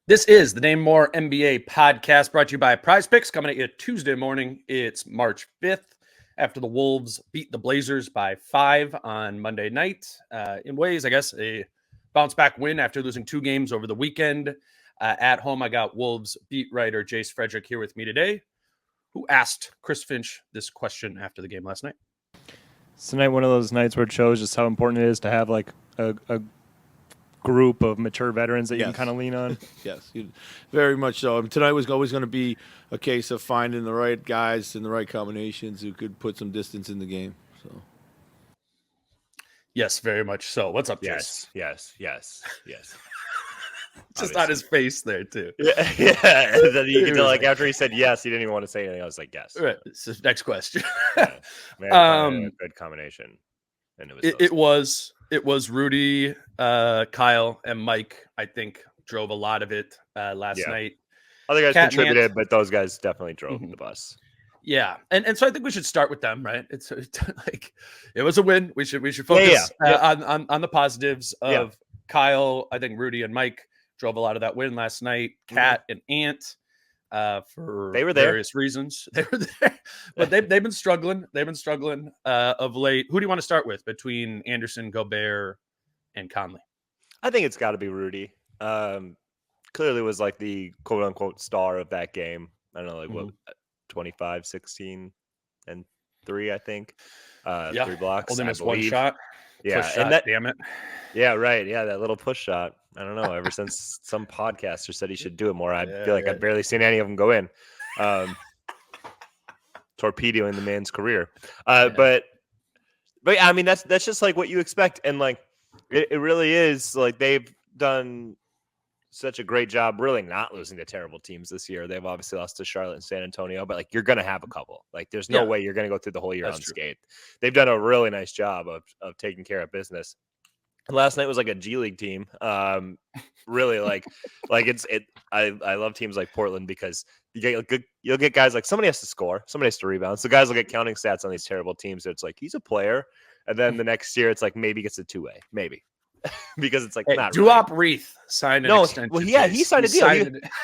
This is the Name More NBA podcast brought to you by Prize Picks, coming at you Tuesday morning. It's March 5th after the Wolves beat the Blazers by 5 on Monday night. In ways, I guess, a bounce back win after losing 2 games over the weekend. At home, I got Wolves beat writer Jace Frederick here with me today, who asked Chris Finch this question after the game last night. It's tonight one of those nights where it shows just how important it is to have like a group of mature veterans that you can kind of lean on. Yes, very much so. Tonight was always going to be a case of finding the right guys and the right combinations who could put some distance in the game. So, yes, very much so. What's up, Jace? Yes. Just on his face there too. Yeah. Then you can tell, like, after he said yes, he didn't even want to say anything. I was like, yes. All right. So next question. Man, a good combination. And it was Rudy, Kyle, and Mike, I think, drove a lot of it last night. Other guys contributed, but those guys definitely drove the bus. Yeah, and so I think we should start with them, right? It's like it was a win. We should focus on the positives of Kyle. I think Rudy and Mike drove a lot of that win last night. Kat and Ant, for various reasons, they were there, but they've been struggling. They've been struggling of late. Who do you want to start with between Anderson, Gobert, and Conley? I think it's got to be Rudy. Clearly was like the quote unquote star of that game. I don't know, like what, 25, 16, and 3, I think. 3 blocks. Only missed one shot. Yeah, push shot, damn it. Yeah, right. Yeah, that little push shot. I don't know. Ever since some podcaster said he should do it more, I feel like I've barely seen any of them go in. Torpedoing the man's career. But I mean, that's just like what you expect, and like it really is. Like they've done such a great job really not losing to terrible teams this year. They've obviously lost to Charlotte and San Antonio, but like you're going to have a couple. Like there's no way you're going to go through the whole year unscathed. They've done a really nice job of taking care of business. And last night was like a G League team. Really like I love teams like Portland because you'll get guys like somebody has to score, somebody has to rebound. So guys will get counting stats on these terrible teams. So it's like he's a player, and then the next year it's like maybe gets a 2-way, maybe. Because it's like not Duop Reith signed an extension. Well, yeah, he signed a deal.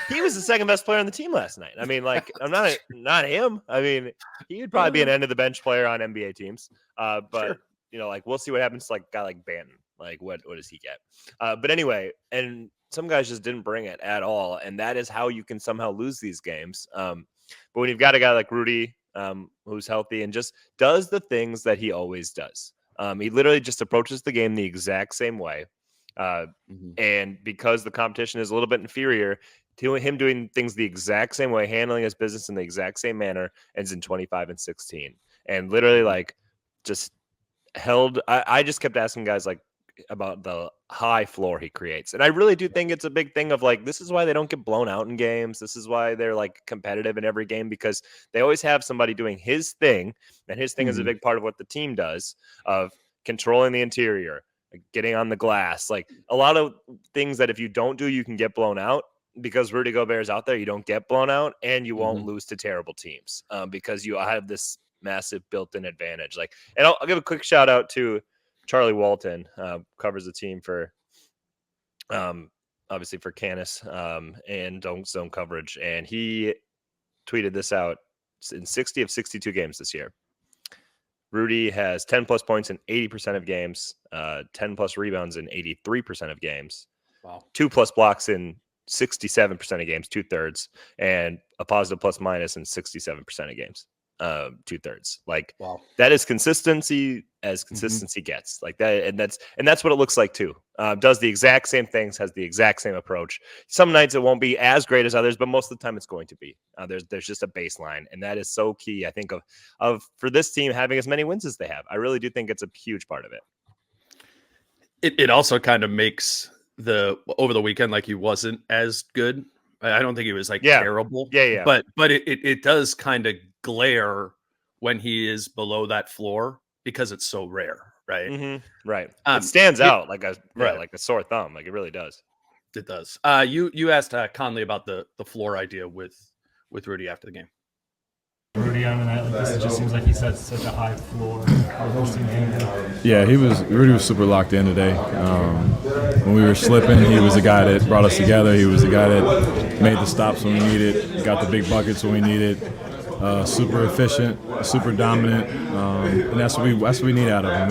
He was the second best player on the team last night. I mean, like, I'm not him. I mean, he would probably be an end of the bench player on NBA teams. But you know, like we'll see what happens to like a guy like Banton. Like, what does he get? But anyway, and some guys just didn't bring it at all, and that is how you can somehow lose these games. But when you've got a guy like Rudy, who's healthy and just does the things that he always does. He literally just approaches the game the exact same way. And because the competition is a little bit inferior to him doing things the exact same way, handling his business in the exact same manner, ends in 25 and 16. And literally like just held. I just kept asking guys like about the high floor he creates. And I really do think it's a big thing of like, this is why they don't get blown out in games. This is why they're like competitive in every game, because they always have somebody doing his thing. And his thing is a big part of what the team does, of controlling the interior, getting on the glass, like a lot of things that if you don't do, you can get blown out. Because Rudy Gobert is out there, you don't get blown out, and you won't lose to terrible teams because you have this massive built-in advantage. Like, and I'll give a quick shout out to Charlie Walton, covers the team for, obviously for Canis and zone coverage. And he tweeted this out in 60 of 62 games this year. Rudy has 10 plus points in 80% of games, 10 plus rebounds in 83% of games, 2 plus blocks in 67% of games, 2/3, and a positive plus minus in 67% of games, 2/3. Like that is consistency as consistency gets, like that. And that's what it looks like too. Does the exact same things, has the exact same approach. Some nights it won't be as great as others, but most of the time it's going to be. There's just a baseline, and that is so key, I think, of for this team having as many wins as they have. I really do think it's a huge part of it. It also kind of makes over the weekend like he wasn't as good. I don't think he was like terrible. Yeah. But it does kind of glare when he is below that floor because it's so rare, right? Right. It stands out like a sore thumb. Like it really does. It does. You asked Conley about the floor idea with Rudy after the game. Rudy on a night like this, it just seems like he sets such a high floor. Yeah, Rudy was super locked in today. When we were slipping, he was the guy that brought us together. He was the guy that made the stops when we needed, got the big buckets when we needed. Super efficient, super dominant, and that's what we need out of him.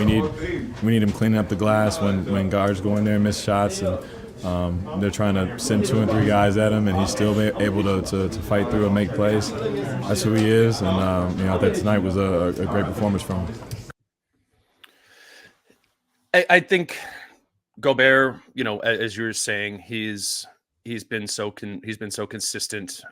We need him cleaning up the glass when guards go in there and miss shots, and they're trying to send 2 and 3 guys at him, and he's still able to fight through and make plays. That's who he is, and I thought tonight was a great performance from him. I think Gobert, as you were saying, he's been so consistent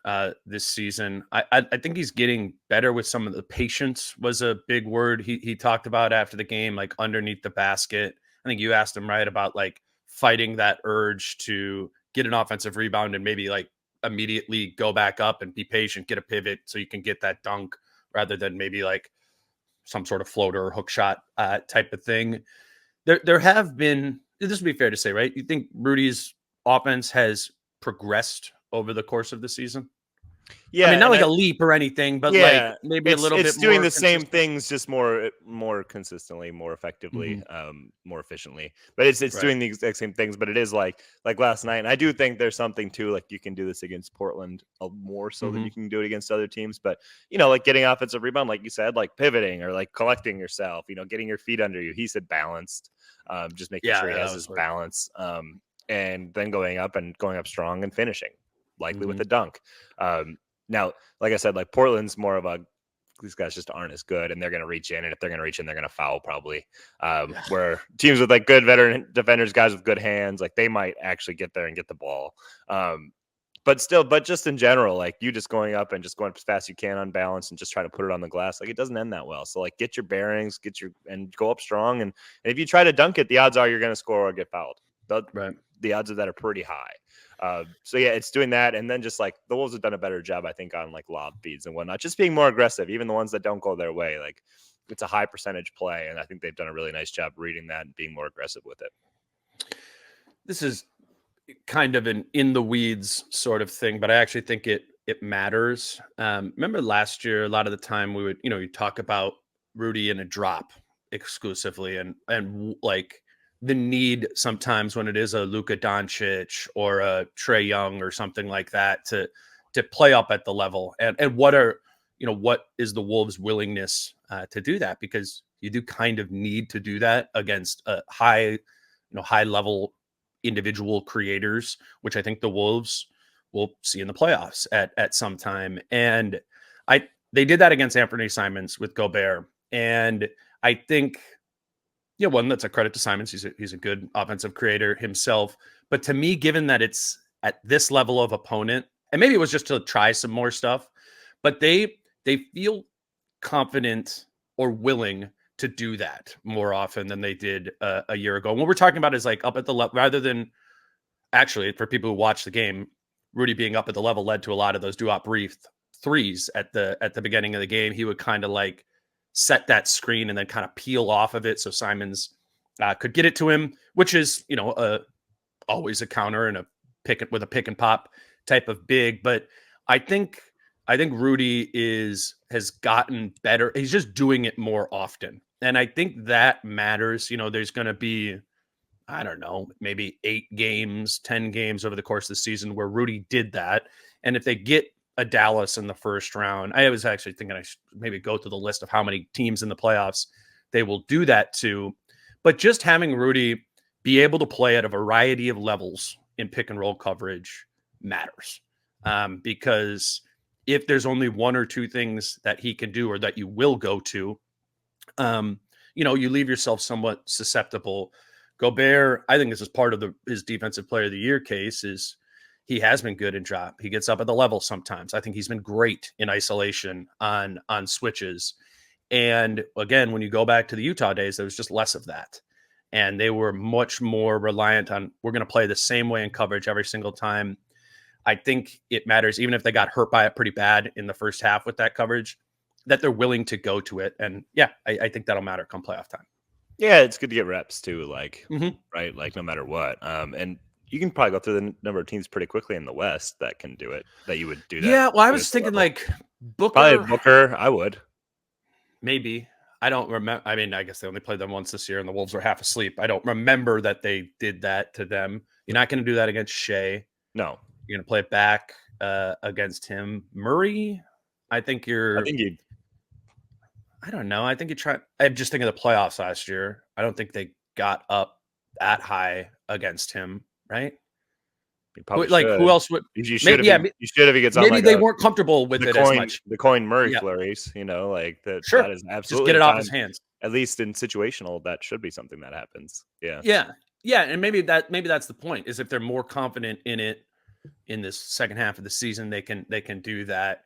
this season. I think he's getting better with some of the patience was a big word he talked about after the game, like underneath the basket. I think you asked him right about like fighting that urge to get an offensive rebound and maybe like immediately go back up and be patient, get a pivot so you can get that dunk rather than maybe like some sort of floater or hook shot type of thing. There have been, this would be fair to say, right? You think Rudy's offense has progressed over the course of the season? Yeah, I mean, not like a leap or anything, but like maybe a little bit more. It's doing the same things, just more consistently, more effectively, more efficiently. But it's doing the exact same things. But it is like last night, and I do think there's something too. Like you can do this against Portland more so than you can do it against other teams. But like getting offensive rebound, like you said, like pivoting or like collecting yourself. Getting your feet under you. He said balanced, just making sure he has his balance. And then going up strong and finishing, likely with a dunk. Now, like I said, like Portland's more of these guys just aren't as good, and they're going to reach in, and if they're going to reach in, they're going to foul probably. Where teams with like good veteran defenders, guys with good hands, like they might actually get there and get the ball. But just in general, like you just going up and just going as fast as you can on balance and just try to put it on the glass, like it doesn't end that well. So like get your bearings, and go up strong, and if you try to dunk it, the odds are you're going to score or get fouled. The odds of that are pretty high. So yeah, it's doing that, and then just like the Wolves have done a better job, I think, on like lob feeds and whatnot, just being more aggressive, even the ones that don't go their way. Like it's a high percentage play, and I think they've done a really nice job reading that and being more aggressive with it. This is kind of an in the weeds sort of thing, but I actually think it matters. Remember last year, a lot of the time we would, you talk about Rudy in a drop exclusively, and like the need sometimes when it is a Luka Doncic or a Trae Young or something like that to play up at the level, and what is the Wolves' willingness to do that, because you do kind of need to do that against high level individual creators, which I think the Wolves will see in the playoffs at some time. And they did that against Anthony Simons with Gobert, and I think. Yeah, one, that's a credit to Simons. He's a good offensive creator himself. But to me, given that it's at this level of opponent, and maybe it was just to try some more stuff, but they feel confident or willing to do that more often than they did a year ago. And what we're talking about is like up at the level, rather than actually for people who watch the game, Rudy being up at the level led to a lot of those do-op brief threes at the beginning of the game. He would kind of like set that screen and then kind of peel off of it so Simons could get it to him, which is, always a counter and a pick and pop type of big. But I think Rudy has gotten better. He's just doing it more often. And I think that matters. There's going to be, I don't know, maybe 8 games, 10 games over the course of the season where Rudy did that. And if they get a Dallas in the first round, I was actually thinking I should maybe go through the list of how many teams in the playoffs they will do that to. But just having Rudy be able to play at a variety of levels in pick and roll coverage matters. Because if there's only 1 or 2 things that he can do or that you will go to, you leave yourself somewhat susceptible. Gobert, I think this is part of his defensive player of the year case, is he has been good in drop. He gets up at the level sometimes. I think he's been great in isolation on switches. And again, when you go back to the Utah days, there was just less of that. And they were much more reliant on, we're going to play the same way in coverage every single time. I think it matters, even if they got hurt by it pretty bad in the first half with that coverage, that they're willing to go to it. And yeah, I think that'll matter come playoff time. Yeah, it's good to get reps too, right? Like no matter what. And you can probably go through the number of teams pretty quickly in the West that can do it, that you would do that. Yeah, well, I was thinking level. Like Booker. I would. Maybe. I don't remember. I mean, I guess they only played them once this year, and the Wolves were half asleep. I don't remember that they did that to them. You're not going to do that against Shea. No. You're going to play it back against him. Murray, I think you. I don't know. I think you try. I'm just thinking of the playoffs last year. I don't think they got up that high against him, right? Who else would? You should have. You should have. He gets on. Maybe they weren't comfortable with it as much. The coin Murray flurries, like that. Sure. That is absolutely just get it off his hands. At least in situational, that should be something that happens. Yeah. Yeah, and maybe that's the point. Is if they're more confident in it in this second half of the season, they can do that.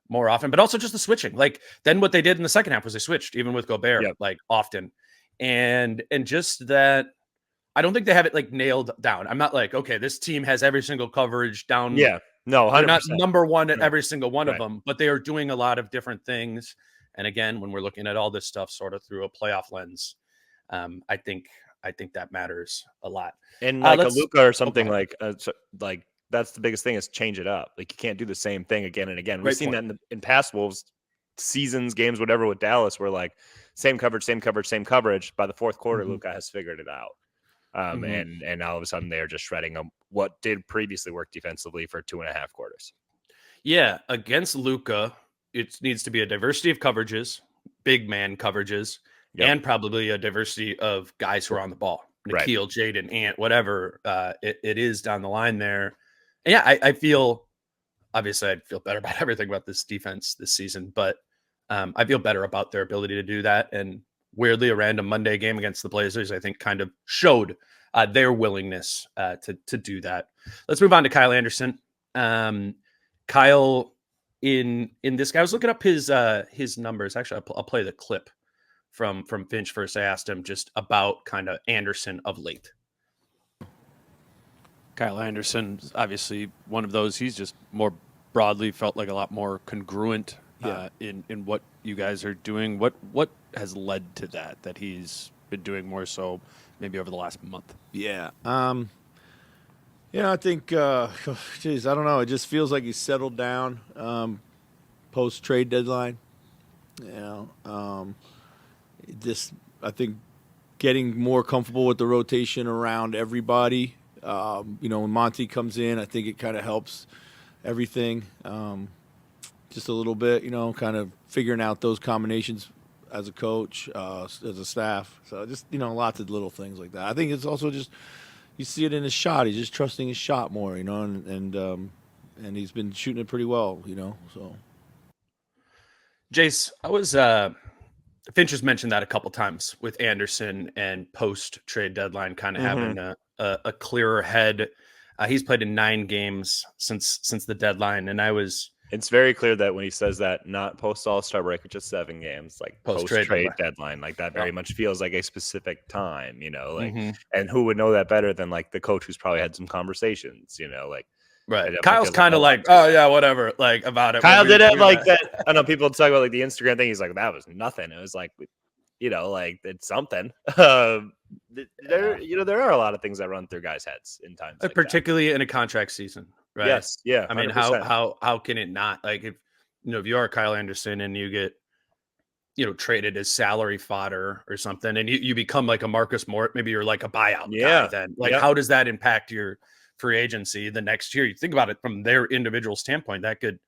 More often, but also just the switching. Like then what they did in the second half was they switched, even with Gobert, like often, and just that. I don't think they have it like nailed down. I'm not like, okay, this team has every single coverage down. Yeah, no, 100%. They're not number one at every single one of them, but they are doing a lot of different things. And again, when we're looking at all this stuff sort of through a playoff lens, I think that matters a lot. And like a Luka or something like that's the biggest thing is change it up. Like you can't do the same thing again and again. We've seen that in past Wolves seasons, games, whatever with Dallas, where like same coverage. By the fourth quarter, Luka has figured it out. And all of a sudden they are just shredding them. What did previously work defensively for 2.5 quarters? Yeah, against Luka, it needs to be a diversity of coverages, big man coverages, and probably a diversity of guys who are on the ball. Nikhil, Jaden, Ant, whatever it is down the line there. And yeah, I feel obviously I'd feel better about everything about this defense this season, but I feel better about their ability to do that. And weirdly, a random Monday game against the Blazers, I think, kind of showed their willingness to do that. Let's move on to Kyle Anderson. Kyle, in this guy, I was looking up his numbers. Actually, I'll play the clip from Finch first. I asked him just about kind of Anderson of late. Kyle Anderson, obviously one of those. He's just more broadly felt like a lot more congruent in what you guys are doing. What has led to that he's been doing more so maybe over the last month? Yeah. I think, I don't know. It just feels like he's settled down post-trade deadline. I think getting more comfortable with the rotation around everybody. When Monty comes in, I think it kind of helps everything just a little bit, kind of figuring out those combinations as a coach, as a staff. So just, lots of little things like that. I think it's also just you see it in his shot. He's just trusting his shot more, and he's been shooting it pretty well, so. Jace, I was Finch has mentioned that a couple times with Anderson and post-trade deadline kind of having a clearer head. He's played in 9 games since the deadline, and it's very clear that when he says that, not post All-Star break, just 7 games, like post-trade deadline, like that very much feels like a specific time, and who would know that better than like the coach who's probably had some conversations, Right. Kyle's kind of like, oh yeah, whatever, like about it. Kyle did it like that. I know people talk about like the Instagram thing. He's like, that was nothing. It was like, like it's something. There are a lot of things that run through guys' heads in times, like particularly in a contract season, right? Yes, yeah. I mean, 100%. how can it not? Like if you are Kyle Anderson and you get traded as salary fodder or something, and you become like a Marcus Morris, maybe you're like a buyout guy. Then how does that impact your free agency the next year? You think about it from their individual standpoint, that could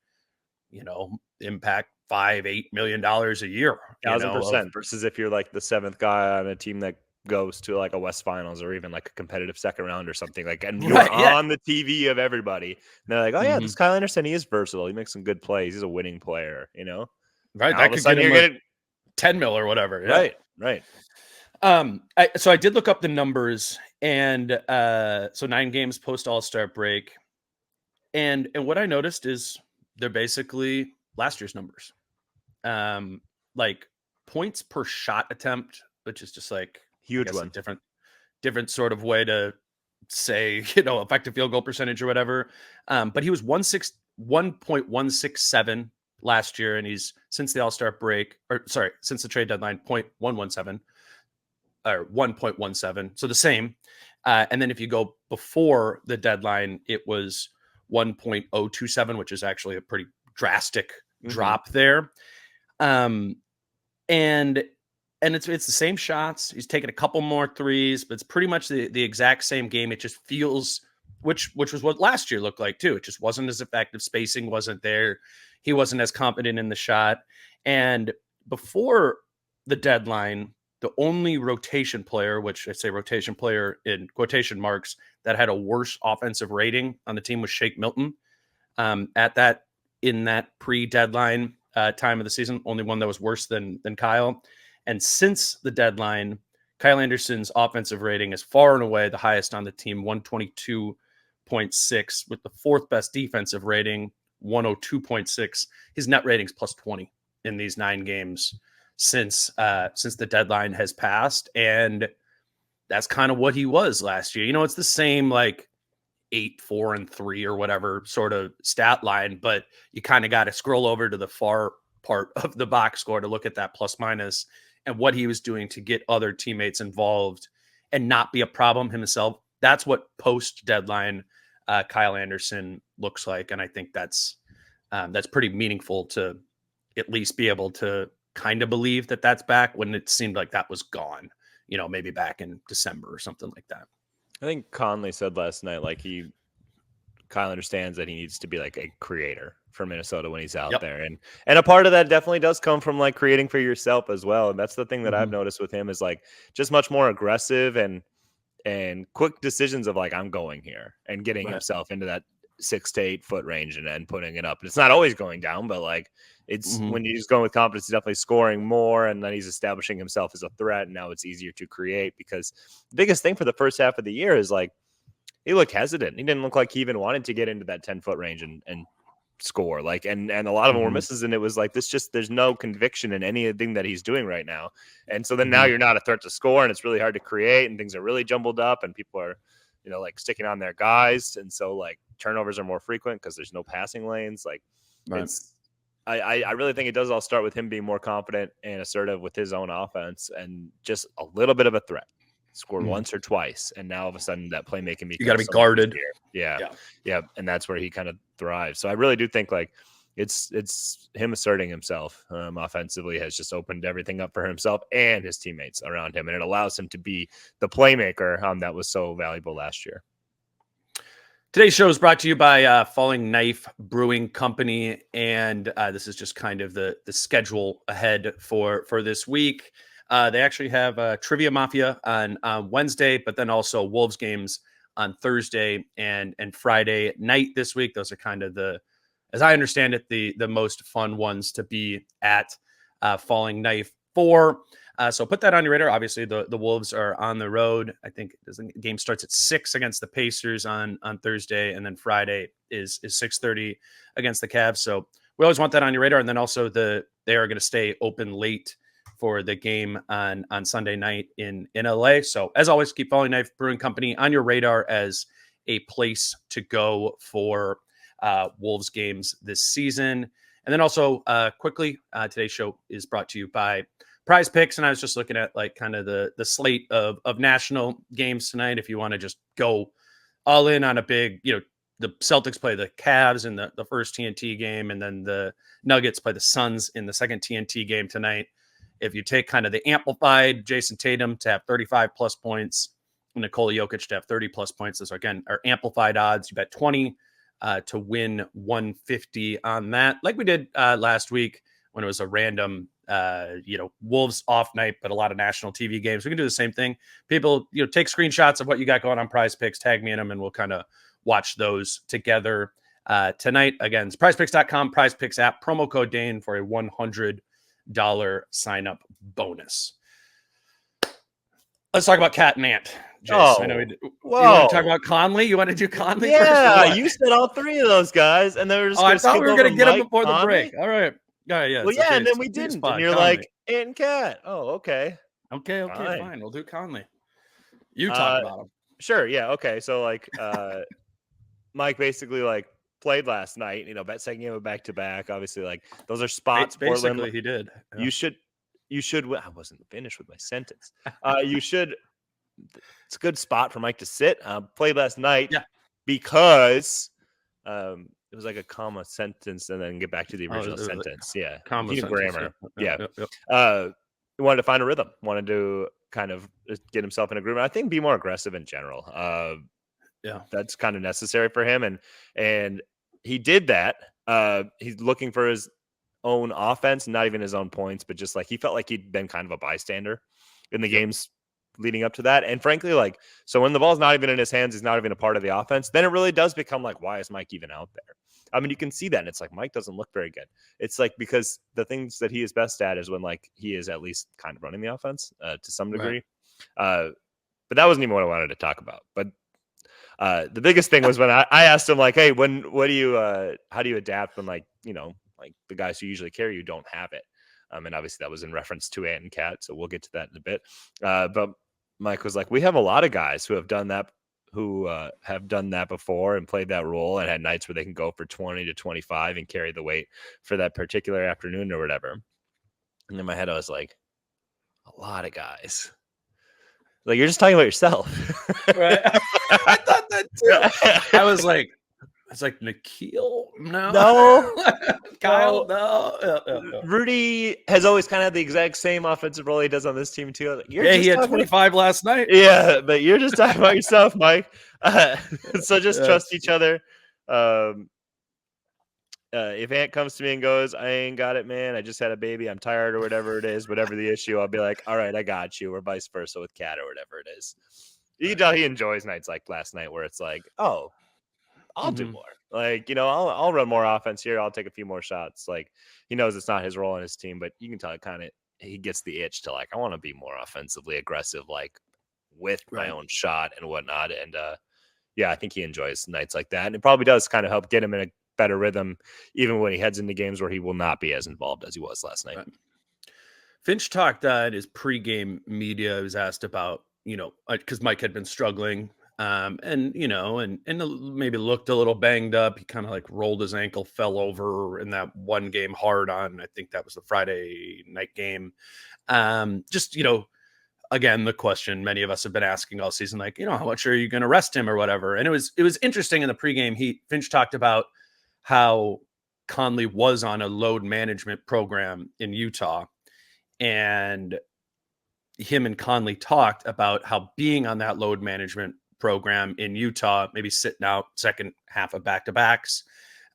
impact $5-8 million a year, 1,000%, versus if you're like the 7th guy on a team that goes to like a West Finals or even like a competitive second round or something, like, and you're on the TV of everybody, and they're like, oh yeah, this Kyle Anderson, he is versatile, he makes some good plays, he's a winning player, right? That could get him getting 10 mil or whatever. Right. So I did look up the numbers, and so 9 games post All-Star break, and what I noticed is they're basically last year's numbers, like points per shot attempt, which is just like huge one, different sort of way to say effective field goal percentage or whatever. But he was 1.167 last year, and he's since the All-Star break, since the trade deadline, 0.117. Or 1.17, so the same. And then if you go before the deadline, it was 1.027, which is actually a pretty drastic drop there. And it's the same shots. He's taken a couple more threes, but it's pretty much the exact same game. It just feels, which was what last year looked like too. It just wasn't as effective. Spacing wasn't there. He wasn't as confident in the shot. And before the deadline, the only rotation player, which I say rotation player in quotation marks, that had a worse offensive rating on the team was Shake Milton. In that pre-deadline time of the season, only one that was worse than Kyle. And since the deadline, Kyle Anderson's offensive rating is far and away the highest on the team, 122.6, with the fourth best defensive rating, 102.6. His net rating's plus 20 in these 9 games since the deadline has passed. And that's kind of what he was last year. It's the same 8, 4, and 3 or whatever sort of stat line, but you kind of got to scroll over to the far part of the box score to look at that plus minus and what he was doing to get other teammates involved and not be a problem himself. That's what post deadline Kyle Anderson looks like. And I think that's pretty meaningful to at least be able to kind of believe that that's back when it seemed like that was gone, maybe back in December or something like that. I think Conley said last night, Kyle understands that he needs to be a creator for Minnesota when he's out there. And a part of that definitely does come from creating for yourself as well. And that's the thing that I've noticed with him is just much more aggressive and quick decisions of I'm going here and getting himself into that 6 to 8 foot range and putting it up. And it's not always going down, but it's when he's going with confidence, he's definitely scoring more, and then he's establishing himself as a threat. And now it's easier to create, because the biggest thing for the first half of the year is he looked hesitant. He didn't look like he even wanted to get into that 10 foot range and score. And a lot of them were misses, and it was there's no conviction in anything that he's doing right now. And so then now you're not a threat to score, and it's really hard to create, and things are really jumbled up, and people are sticking on their guys, and so turnovers are more frequent because there's no passing lanes. I really think it does all start with him being more confident and assertive with his own offense, and just a little bit of a threat. Scored once or twice, and now all of a sudden that playmaking becomes, you got to be guarded. Yeah, and that's where he kind of thrives. So I really do think it's him asserting himself offensively has just opened everything up for himself and his teammates around him, and it allows him to be the playmaker that was so valuable last year. Today's show is brought to you by Falling Knife Brewing Company, and this is just kind of the schedule ahead for this week. They actually have Trivia Mafia on Wednesday, but then also Wolves games on Thursday and Friday night this week. Those are kind of as I understand it, the most fun ones to be at Falling Knife for. So put that on your radar. Obviously, the Wolves are on the road. I think the game starts at 6 against the Pacers on Thursday, and then Friday is 6:30 against the Cavs. So we always want that on your radar. And then also they are going to stay open late for the game on Sunday night in LA. So as always, keep Falling Knife Brewing Company on your radar as a place to go for Wolves games this season. And then also quickly, today's show is brought to you by Prize Picks. And I was just looking at kind of the slate of national games tonight. If you want to just go all in on a big, the Celtics play the Cavs in the first TNT game, and then the Nuggets play the Suns in the second TNT game tonight. If you take kind of the amplified Jason Tatum to have 35 plus points and Nikola Jokic to have 30 plus points, those again are amplified odds. You bet 20 to win 150 on that, like we did last week when it was a random Wolves off night, but a lot of national TV games. We can do the same thing. People, take screenshots of what you got going on Prize Picks, tag me in them, and we'll kind of watch those together tonight. Again, it's prizepicks.com, Prize Picks app, promo code Dane for a $100 sign up bonus. Let's talk about Cat and Ant. Jace, I know you want to talk about Conley? You want to do Conley first? Yeah, you said all three of those guys, and they were just I thought we were going to get them before Conley? the break. All right. Yeah. Well, and then we didn't. And you're Conley. like, and Cat. Oh, okay. Okay, fine. We'll do Conley. You talk about him. Sure, yeah, okay. So, Mike basically, played last night, second game of back-to-back. Obviously, those are spots. Basically, Portland, he did. Yeah. You should, I wasn't finished with my sentence. It's a good spot for Mike to sit. Played last night because It was like a comma sentence and then get back to the original sentence. Yeah. Comma grammar. Yeah. Yep. He wanted to find a rhythm, wanted to kind of get himself in a groove. And I think be more aggressive in general. That's kind of necessary for him. And he did that. He's looking for his own offense, not even his own points, but just like he felt like he'd been kind of a bystander in the games leading up to that. And frankly, like, so when the ball's not even in his hands, he's not even a part of the offense, then it really does become like, why is Mike even out there? I mean, you can see that, and it's like Mike doesn't look very good. It's like because the things that he is best at is when like he is at least kind of running the offense to some degree. Right. But that wasn't even what I wanted to talk about. But the biggest thing was when I asked him like, hey, how do you adapt when like, you know, like the guys who usually carry you don't have it? And obviously that was in reference to Ant and Cat, so we'll get to that in a bit. But Mike was like, we have a lot of guys who have done that before and played that role and had nights where they can go for 20 to 25 and carry the weight for that particular afternoon or whatever. And in my head, I was like, a lot of guys. Like, you're just talking about yourself. Right. I thought that too. I was like, Nikhil? No. Kyle? No. Rudy has always kind of had the exact same offensive role he does on this team, too. Like, he had 25 last night. Yeah, but you're just talking about yourself, Mike. So just trust each other. If Ant comes to me and goes, I ain't got it, man, I just had a baby, I'm tired or whatever it is, whatever the issue, I'll be like, all right, I got you, or vice versa with Cat or whatever it is. You can tell he enjoys nights like last night where it's like, oh, I'll do more. Like, you know, I'll run more offense here. I'll take a few more shots. Like, he knows it's not his role on his team, but you can tell it kind of, he gets the itch to like, I want to be more offensively aggressive, like with my own shot and whatnot. And I think he enjoys nights like that. And it probably does kind of help get him in a better rhythm, even when he heads into games where he will not be as involved as he was last night. Right. Finch talked in his pregame media. He was asked about, you know, because Mike had been struggling. And you know, and maybe looked a little banged up. He kind of like rolled his ankle, fell over in that one game hard on. I think that was the Friday night game. Just, you know, again, the question many of us have been asking all season, like, you know, how much are you going to rest him or whatever? And it was interesting in the pregame. Finch talked about how Conley was on a load management program in Utah, and him and Conley talked about how being on that load management program in Utah, maybe sitting out second half of back-to-backs,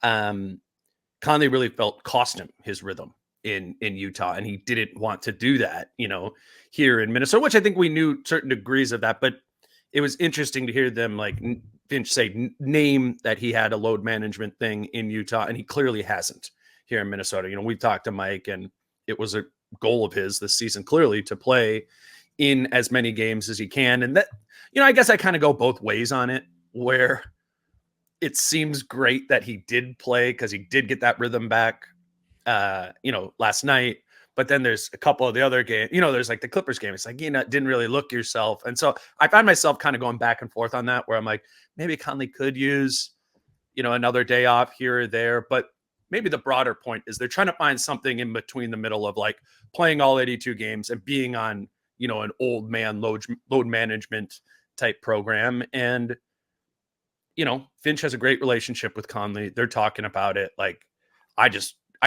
Conley really felt cost him his rhythm in Utah, and he didn't want to do that, you know, here in Minnesota, which I think we knew certain degrees of that, but it was interesting to hear them like Finch say name that he had a load management thing in Utah, and he clearly hasn't here in Minnesota. You know, we've talked to Mike, and it was a goal of his this season clearly to play in as many games as he can. And that, you know, I guess I kind of go both ways on it, where it seems great that he did play because he did get that rhythm back, you know, last night. But then there's a couple of the other games, you know, there's like the Clippers game. It's like, you know, didn't really look yourself. And so I find myself kind of going back and forth on that, where I'm like, maybe Conley could use, you know, another day off here or there. But maybe the broader point is they're trying to find something in between the middle of like playing all 82 games and being on, you know, an old man load management type program. And, you know, Finch has a great relationship with Conley. They're talking about it. Like,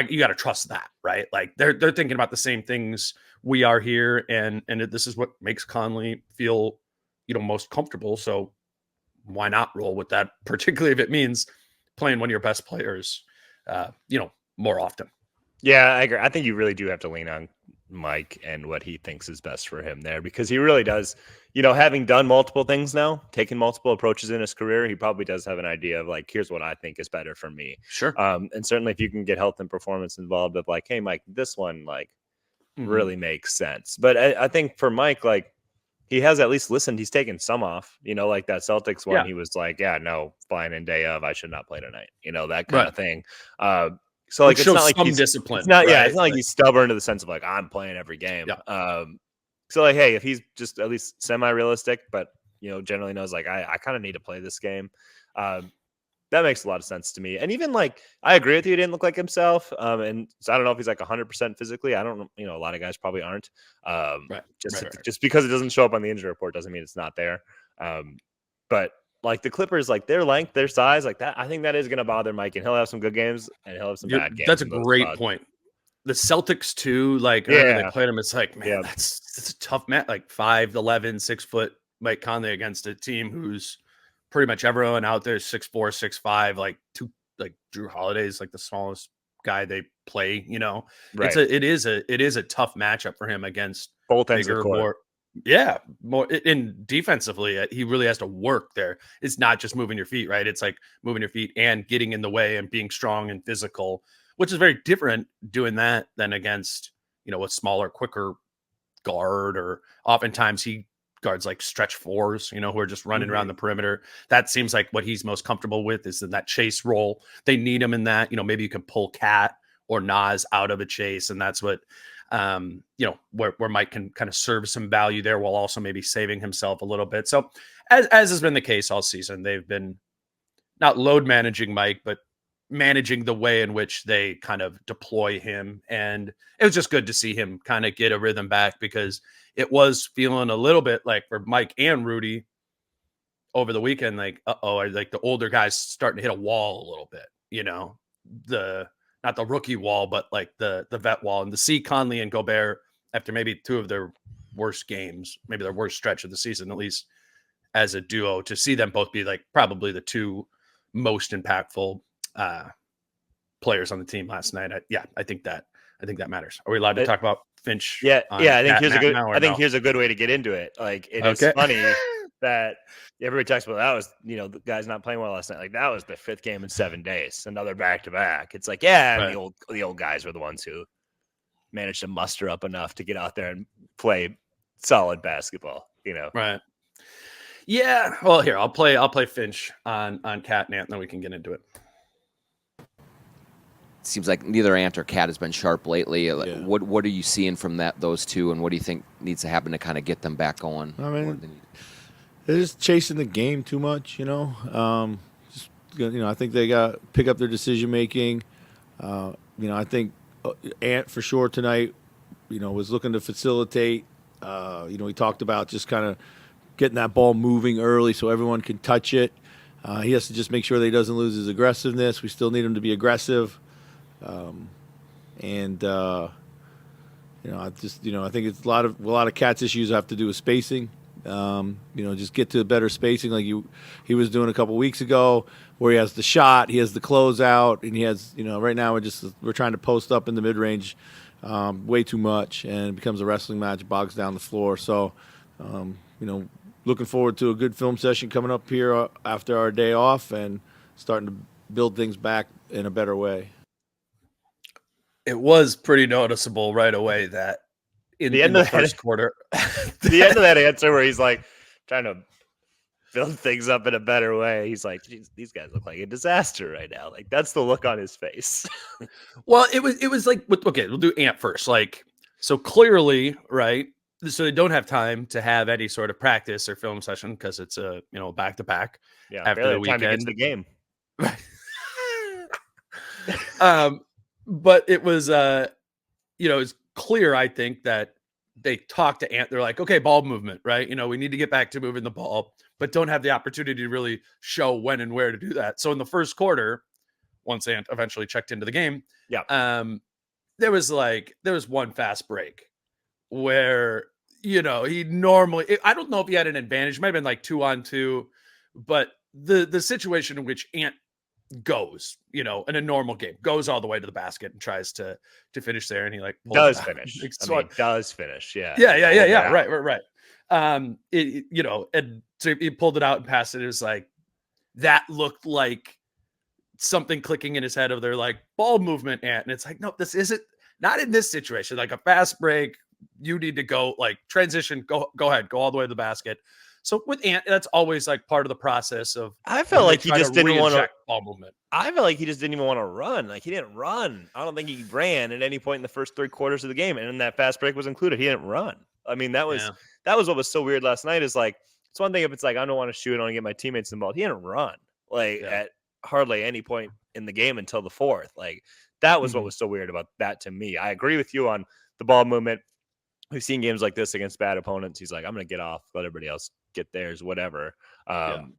you got to trust that, right? Like they're thinking about the same things we are here. And this is what makes Conley feel, you know, most comfortable. So why not roll with that, particularly if it means playing one of your best players, you know, more often. Yeah, I agree. I think you really do have to lean on Mike and what he thinks is best for him there, because he really does, you know, having done multiple things now, taking multiple approaches in his career, he probably does have an idea of like, here's what I think is better for me. Sure. And certainly if you can get health and performance involved of like, hey, Mike, this one like really makes sense. But I think for Mike, like he has at least listened. He's taken some off, you know, like that Celtics one. Yeah. He was like, yeah, no, flying in day of, I should not play tonight. You know, that kind of thing. So like, it's not like he's discipline. It's not, it's not like he's stubborn to the sense of like, I'm playing every game. Yeah. So like, hey, if he's just at least semi-realistic, but you know, generally knows like, I kind of need to play this game. That makes a lot of sense to me. And even like, I agree with you. He didn't look like himself. And so I don't know if he's like 100% physically. I don't know. You know, a lot of guys probably aren't. Just because it doesn't show up on the injury report doesn't mean it's not there. But like the Clippers, like their length, their size, like that. I think that is going to bother Mike, and he'll have some good games and he'll have some bad games. That's a great point. The Celtics too, like earlier they played them. It's like, man, that's a tough match. Like 5'11", 6 foot Mike Conley against a team who's pretty much everyone out there is 6'4", 6'5", like Drew Holiday's like the smallest guy they play. You know, right. it is a tough matchup for him against both ends of the court. More in defensively, he really has to work there. It's not just moving your feet, right? It's like moving your feet and getting in the way and being strong and physical, which is very different doing that than against, a smaller, quicker guard, or oftentimes he guards like stretch fours, who are just running around the perimeter. That seems like what he's most comfortable with is in that chase role. They need him in that, maybe you can pull Cat or Nas out of a chase. And that's what, where Mike can kind of serve some value there while also maybe saving himself a little bit. So as has been the case all season, they've been not load managing Mike, but managing the way in which they kind of deploy him. And it was just good to see him kind of get a rhythm back, because it was feeling a little bit like for Mike and Rudy over the weekend, like, like the older guys starting to hit a wall a little bit, not the rookie wall, but like the vet wall. And to see Conley and Gobert after maybe two of their worst games, maybe their worst stretch of the season, at least as a duo, to see them both be like probably the two most impactful players on the team last night. I think that matters. Are we allowed to talk about Finch? Yeah. I think here's a good way to get into it. Like, it's funny that everybody talks about that was, the guy's not playing well last night. Like, that was the 5th game in 7 days, another back-to-back. It's like, right. The old guys were the ones who managed to muster up enough to get out there and play solid basketball, Right. Yeah. Well, here, I'll play Finch on Cat and Ant, and then we can get into it. Seems like neither Ant or Cat has been sharp lately. Yeah. What are you seeing from those two, and what do you think needs to happen to kind of get them back going? I mean, they're just chasing the game too much, I think they got to pick up their decision making. I think Ant for sure tonight, was looking to facilitate. He talked about just kind of getting that ball moving early so everyone can touch it. He has to just make sure that he doesn't lose his aggressiveness. We still need him to be aggressive. I think it's a lot of Cat's issues have to do with spacing. Just get to better spacing like he was doing a couple weeks ago, where he has the shot, he has the closeout, and he has, right now we're trying to post up in the mid range way too much, and it becomes a wrestling match, bogs down the floor. So, looking forward to a good film session coming up here after our day off and starting to build things back in a better way. It was pretty noticeable right away that in the first quarter, the end of that answer where he's like trying to build things up in a better way. He's like, these guys look like a disaster right now. Like, that's the look on his face. Well, it was like, okay, we'll do Ant first. Like, so clearly, right? So they don't have time to have any sort of practice or film session because it's a back to back. Yeah, after the weekend, time to get to the game. But it was, it's clear, I think, that they talked to Ant. They're like, okay, ball movement, right? We need to get back to moving the ball, but don't have the opportunity to really show when and where to do that. So in the first quarter, once Ant eventually checked into the game, there was one fast break where, he normally, I don't know if he had an advantage, might have been like 2-on-2, but the situation in which Ant goes, in a normal game, goes all the way to the basket and tries to finish there, and he does finish. Does finish. Yeah. Yeah. Right. And so he pulled it out and passed it. It was like that looked like something clicking in his head of their like ball movement, Ant, and it's like, no, this isn't, not in this situation. Like a fast break, you need to go like transition, go ahead, go all the way to the basket. So with Ant, that's always like part of the process of. I felt like he just didn't want to ball movement. I felt like he just didn't even want to run. Like, he didn't run. I don't think he ran at any point in the first 3 quarters of the game, and that fast break was included. He didn't run. I mean, that was what was so weird last night. Is like, it's one thing if it's like, I don't want to shoot, I want to get my teammates involved. He didn't run at hardly any point in the game until the 4th. Like, that was what was so weird about that to me. I agree with you on the ball movement. we've seen games like this against bad opponents. He's like, I'm going to get off, let everybody else get theirs, whatever.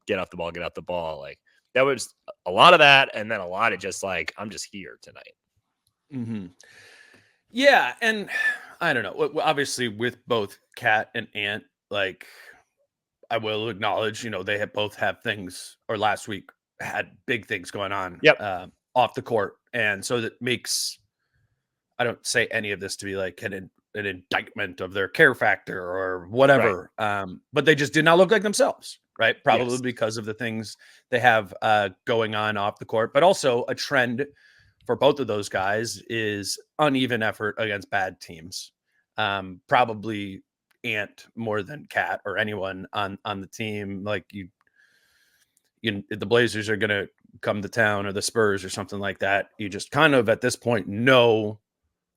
Get off the ball, get out the ball. Like that was a lot of that. And then a lot of just like, I'm just here tonight. Mm-hmm. Yeah. And I don't know, obviously with both Cat and Ant, like I will acknowledge, they both have things, or last week had big things going on off the court. And so that makes, I don't say any of this to be like an indictment of their care factor or whatever. Right. But they just did not look like themselves, right? Probably because of the things they have going on off the court, but also a trend for both of those guys is uneven effort against bad teams. Probably Ant more than Cat or anyone on the team. Like the Blazers are going to come to town, or the Spurs or something like that. You just kind of at this point know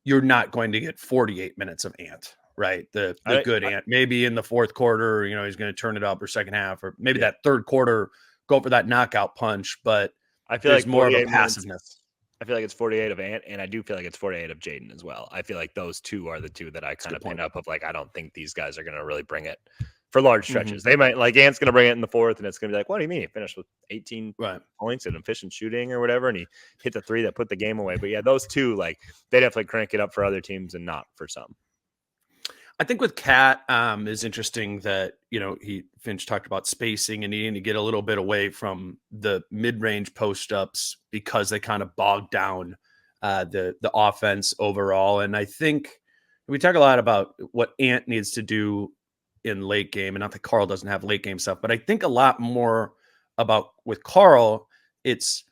you're not going to get 48 minutes of Ant, right? The good Ant. Maybe in the fourth quarter, he's going to turn it up, or second half, or maybe that third quarter go for that knockout punch. But I feel like more of a passiveness. I feel like it's 48 of Ant, and I do feel like it's 48 of Jaden as well. I feel like those two are the two that I kind of pin up of like, I don't think these guys are going to really bring it for large stretches. They might, like Ant's going to bring it in the fourth, and it's going to be like, what do you mean? He finished with 18 points and efficient shooting or whatever, and he hit the three that put the game away. But yeah, those two, like they definitely crank it up for other teams and not for some. I think with Cat is interesting that, Finch talked about spacing and needing to get a little bit away from the mid-range post-ups because they kind of bogged down the offense overall. And I think we talk a lot about what Ant needs to do in late game, and not that Carl doesn't have late game stuff, but I think a lot more about with Carl, it's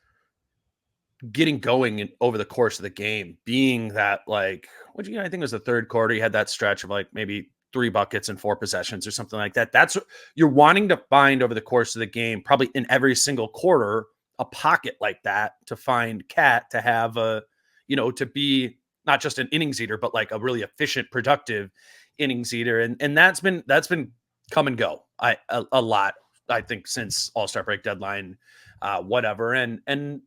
getting going over the course of the game, being that like, I think it was the third quarter, he had that stretch of like maybe 3 buckets and 4 possessions or something like that. That's what you're wanting to find over the course of the game, probably in every single quarter, a pocket like that to find Cat to have to be not just an innings eater, but like a really efficient, productive innings eater. And that's been come and go a lot, I think, since All-Star break deadline, whatever. And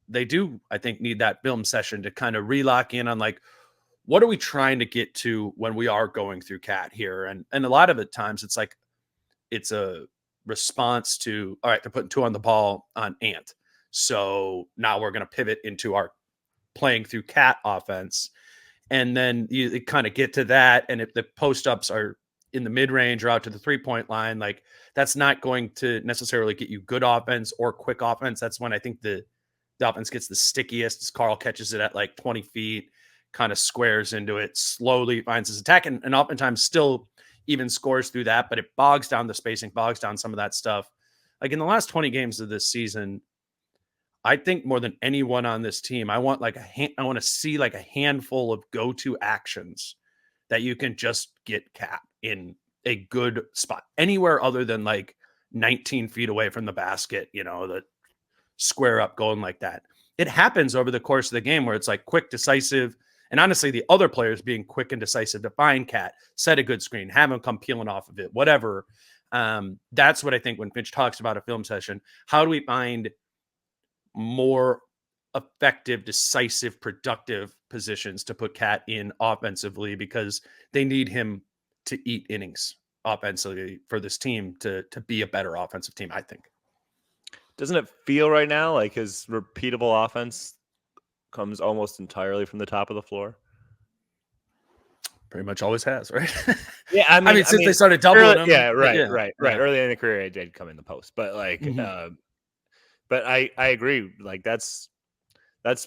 they do, I think, need that film session to kind of relock in on like, what are we trying to get to when we are going through Cat here? And a lot of the times it's like, it's a response to, all right, they're putting 2 on the ball on Ant. So now we're going to pivot into our playing through Cat offense. And then you kind of get to that. And if the post ups are in the mid range or out to the 3-point line, like that's not going to necessarily get you good offense or quick offense. That's when I think the offense gets the stickiest, as Carl catches it at like 20 feet, kind of squares into it, slowly finds his attack, and oftentimes still even scores through that, but it bogs down the spacing, bogs down some of that stuff. Like in the last 20 games of this season, I think more than anyone on this team, I want to see like a handful of go-to actions that you can just get Cat in a good spot anywhere other than like 19 feet away from the basket, the square up going like that. It happens over the course of the game where it's like quick, decisive, and honestly, the other players being quick and decisive to find Cat, set a good screen, have him come peeling off of it, whatever. That's what I think when Finch talks about a film session. How do we find more effective, decisive, productive positions to put Cat in offensively, because they need him to eat innings offensively for this team to be a better offensive team, I think. Doesn't it feel right now like his repeatable offense comes almost entirely from the top of the floor? Pretty much always has, right? Yeah, I mean since they started doubling him. Yeah, right. Early in the career, it did come in the post, but like, but I agree. Like that's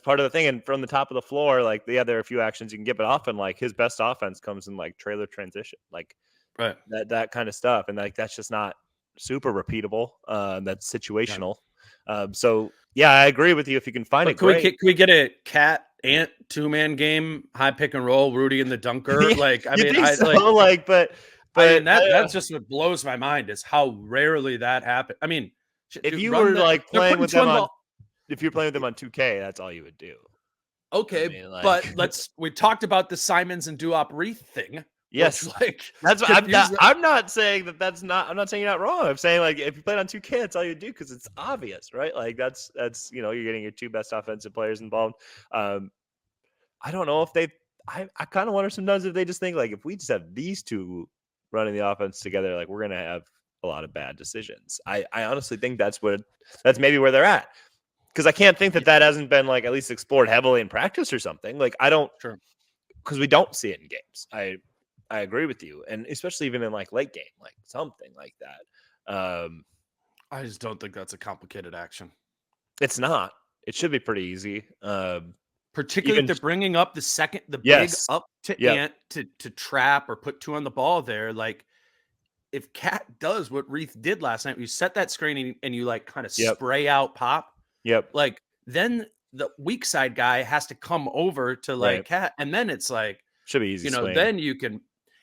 part of the thing. And from the top of the floor, like, there are a few actions you can get, but often like his best offense comes in like trailer transition, like that kind of stuff, and like that's just not super repeatable. That's situational. So yeah, I agree with you. If you can find it, can we get a Cat Ant 2-man game, high pick and roll, Rudy and the dunker? Like, I mean, that's just what blows my mind is how rarely that happens. I mean, if you were like playing with them on, if you're playing with them on 2K, that's all you would do. Okay, I mean, like, but we talked about the Simons and Duop Wreath thing. Yes, like that's I'm not saying that's not. I'm not saying you're not wrong. I'm saying like if you play it on 2K, that's all you do because it's obvious, right? Like that's you're getting your 2 best offensive players involved. I don't know if I kind of wonder sometimes if they just think like if we just have these two running the offense together, like we're gonna have a lot of bad decisions. I honestly think that's maybe where they're at, because I can't think that hasn't been like at least explored heavily in practice or something. Like I don't, because we don't see it in games. I agree with you, and especially even in like late game, like something like that. I just don't think that's a complicated action. It's not. It should be pretty easy. Particularly if they're bringing up the big up to Ant to trap or put two on the ball there. Like if Cat does what Reith did last night, you set that screen and you like kind of spray out Pop. Like then the weak side guy has to come over to like Cat, and then it's like should be easy. Then you can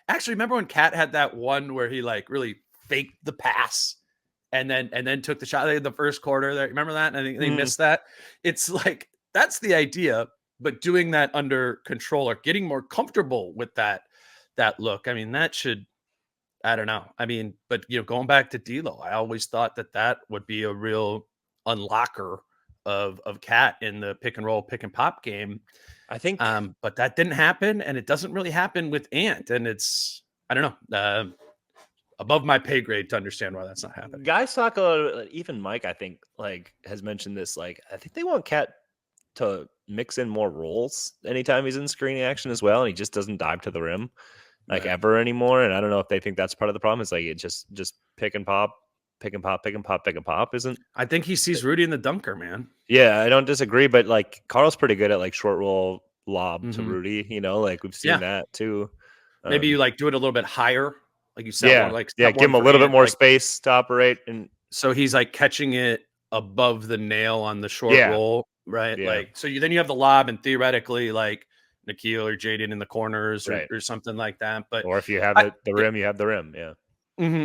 actually remember when Cat had that one where he like really faked the pass and then took the shot in the first quarter. There, remember that? And I think they missed that. It's like that's the idea, but doing that under control or getting more comfortable with that look. I mean, that should. I don't know. I mean, but going back to D'Lo, I always thought that would be a real unlocker of Cat in the pick and roll, pick and pop game. I think, but that didn't happen, and it doesn't really happen with Ant, and it's I don't know, above my pay grade to understand why that's not happening. Guys talk a little bit, even Mike, I think, like has mentioned this. Like, I think they want Cat to mix in more roles anytime he's in screening action as well, and he just doesn't dive to the rim like ever anymore. And I don't know if they think that's part of the problem. It's like it just pick and pop, pick and pop, pick and pop, pick and pop isn't. I think he sees Rudy in the dunker, man. Yeah, I don't disagree, but like Carl's pretty good at like short roll lob to Rudy. Like we've seen that too. Maybe you like do it a little bit higher, like you said. Give him a little bit more space to operate, and so he's like catching it above the nail on the short roll, right? Yeah. Like so then you have the lob, and theoretically like Nikhil or Jaden in the corners or something like that. But or if you have the rim, you have the rim. Yeah.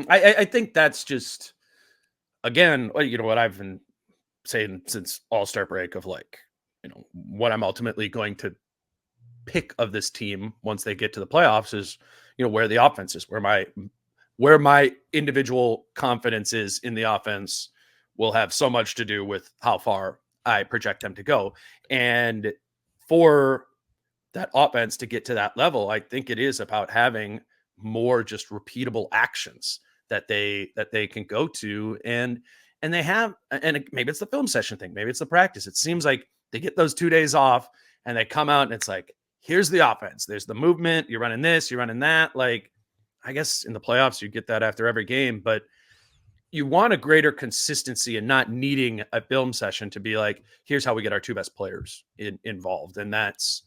I think that's just again, what I've been saying since All-Star break of like, what I'm ultimately going to pick of this team once they get to the playoffs is, where the offense is, where my individual confidence is in the offense will have so much to do with how far I project them to go. And for that offense to get to that level, I think it is about having more just repeatable actions that they can go to. And they have, and maybe it's the film session thing. Maybe it's the practice. It seems like they get those 2 days off and they come out and it's like, here's the offense. There's the movement. You're running this, you're running that. Like, I guess in the playoffs, you get that after every game, but you want a greater consistency and not needing a film session to be like, here's how we get our two best players involved. And that's,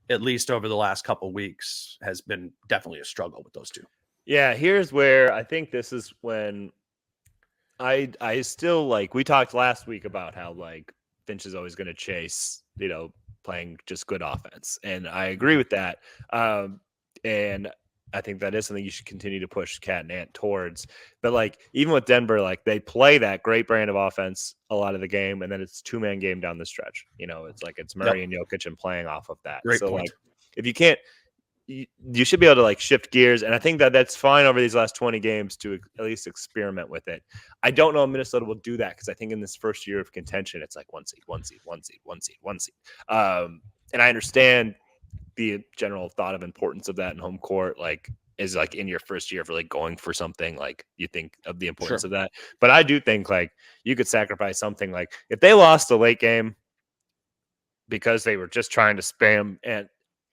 at least over the last couple of weeks, has been definitely a struggle with those two. Yeah, here's where I think this is when I still like, we talked last week about how like Finch is always going to chase, playing just good offense. And I agree with that. And I think that is something you should continue to push Cat and Ant towards. But like, even with Denver, like they play that great brand of offense a lot of the game, and then it's 2-man game down the stretch. It's like it's Murray and Jokic and playing off of that. Great so point. Like, if you can't, you should be able to like shift gears. And I think that's fine over these last 20 games to at least experiment with it. I don't know if Minnesota will do that, because I think in this first year of contention, it's like one seed. And I understand the general thought of importance of that in home court, like is like in your first year for like going for something, like you think of the importance of that. But I do think like you could sacrifice something, like if they lost the late game because they were just trying to spam Ant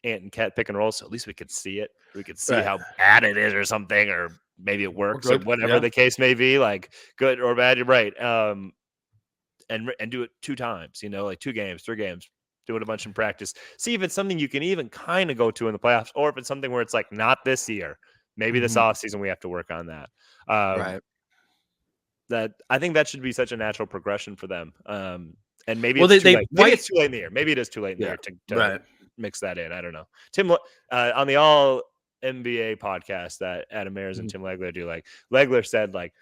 and Cat pick and roll, so at least we could see it. We could see how bad it is or something, or maybe it works or whatever the case may be, like good or bad. You're right. And do it 2 times, like 2 games, 3 games. Do it a bunch in practice. See if it's something you can even kind of go to in the playoffs, or if it's something where it's like not this year, maybe this offseason we have to work on that. Right. That I think that should be such a natural progression for them. And maybe it's too late. Maybe it's too late in the year. Maybe it is too late in the year to mix that in. I don't know. Tim on the All NBA podcast that Adam Ayers and Tim Legler do, like Legler said, like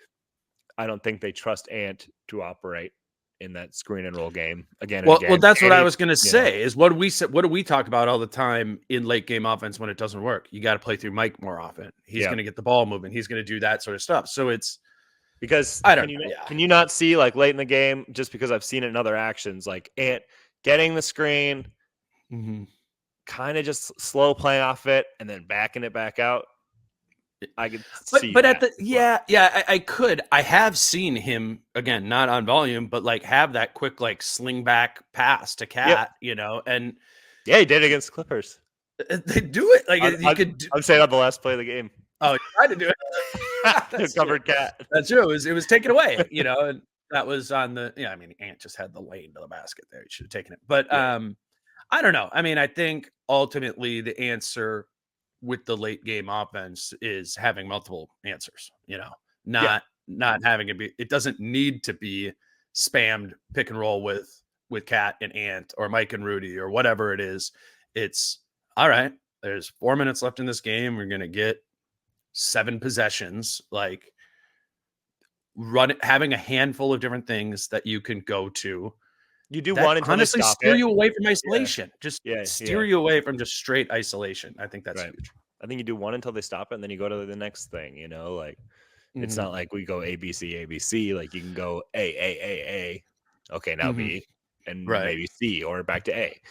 I don't think they trust Ant to operate in that screen and roll game again. Well, that's what I was going to say. Is what do we talk about all the time in late game offense when it doesn't work? You got to play through Mike more often. He's going to get the ball moving. He's going to do that sort of stuff. So it's because can you not see like late in the game, just because I've seen it in other actions, like Ant getting the screen, kind of just slow playing off it and then backing it back out. I could see but that. at the I could. I have seen him again, not on volume, but like have that quick like sling back pass to Cat, and yeah, he did it against Clippers. They do it like I'm saying on the last play of the game. Oh, he tried to do it. That's covered Cat. That's true. It was taken away, and that was on the. Yeah, I mean, Ant just had the lane to the basket there. He should have taken it, but I don't know. I mean, I think ultimately the answer with the late game offense is having multiple answers, not having it be, it doesn't need to be spammed pick and roll with Cat and Ant or Mike and Rudy or whatever it is. It's all right. There's 4 minutes left in this game. We're going to get 7 possessions, like having a handful of different things that you can go to. You do want to honestly steer you away from isolation. Just steer you away from just straight isolation. I think that's huge. I think you do one until they stop it, and then you go to the next thing. It's not like we go ABC, ABC. Like you can go A. Okay, now B, and maybe C, or back to A.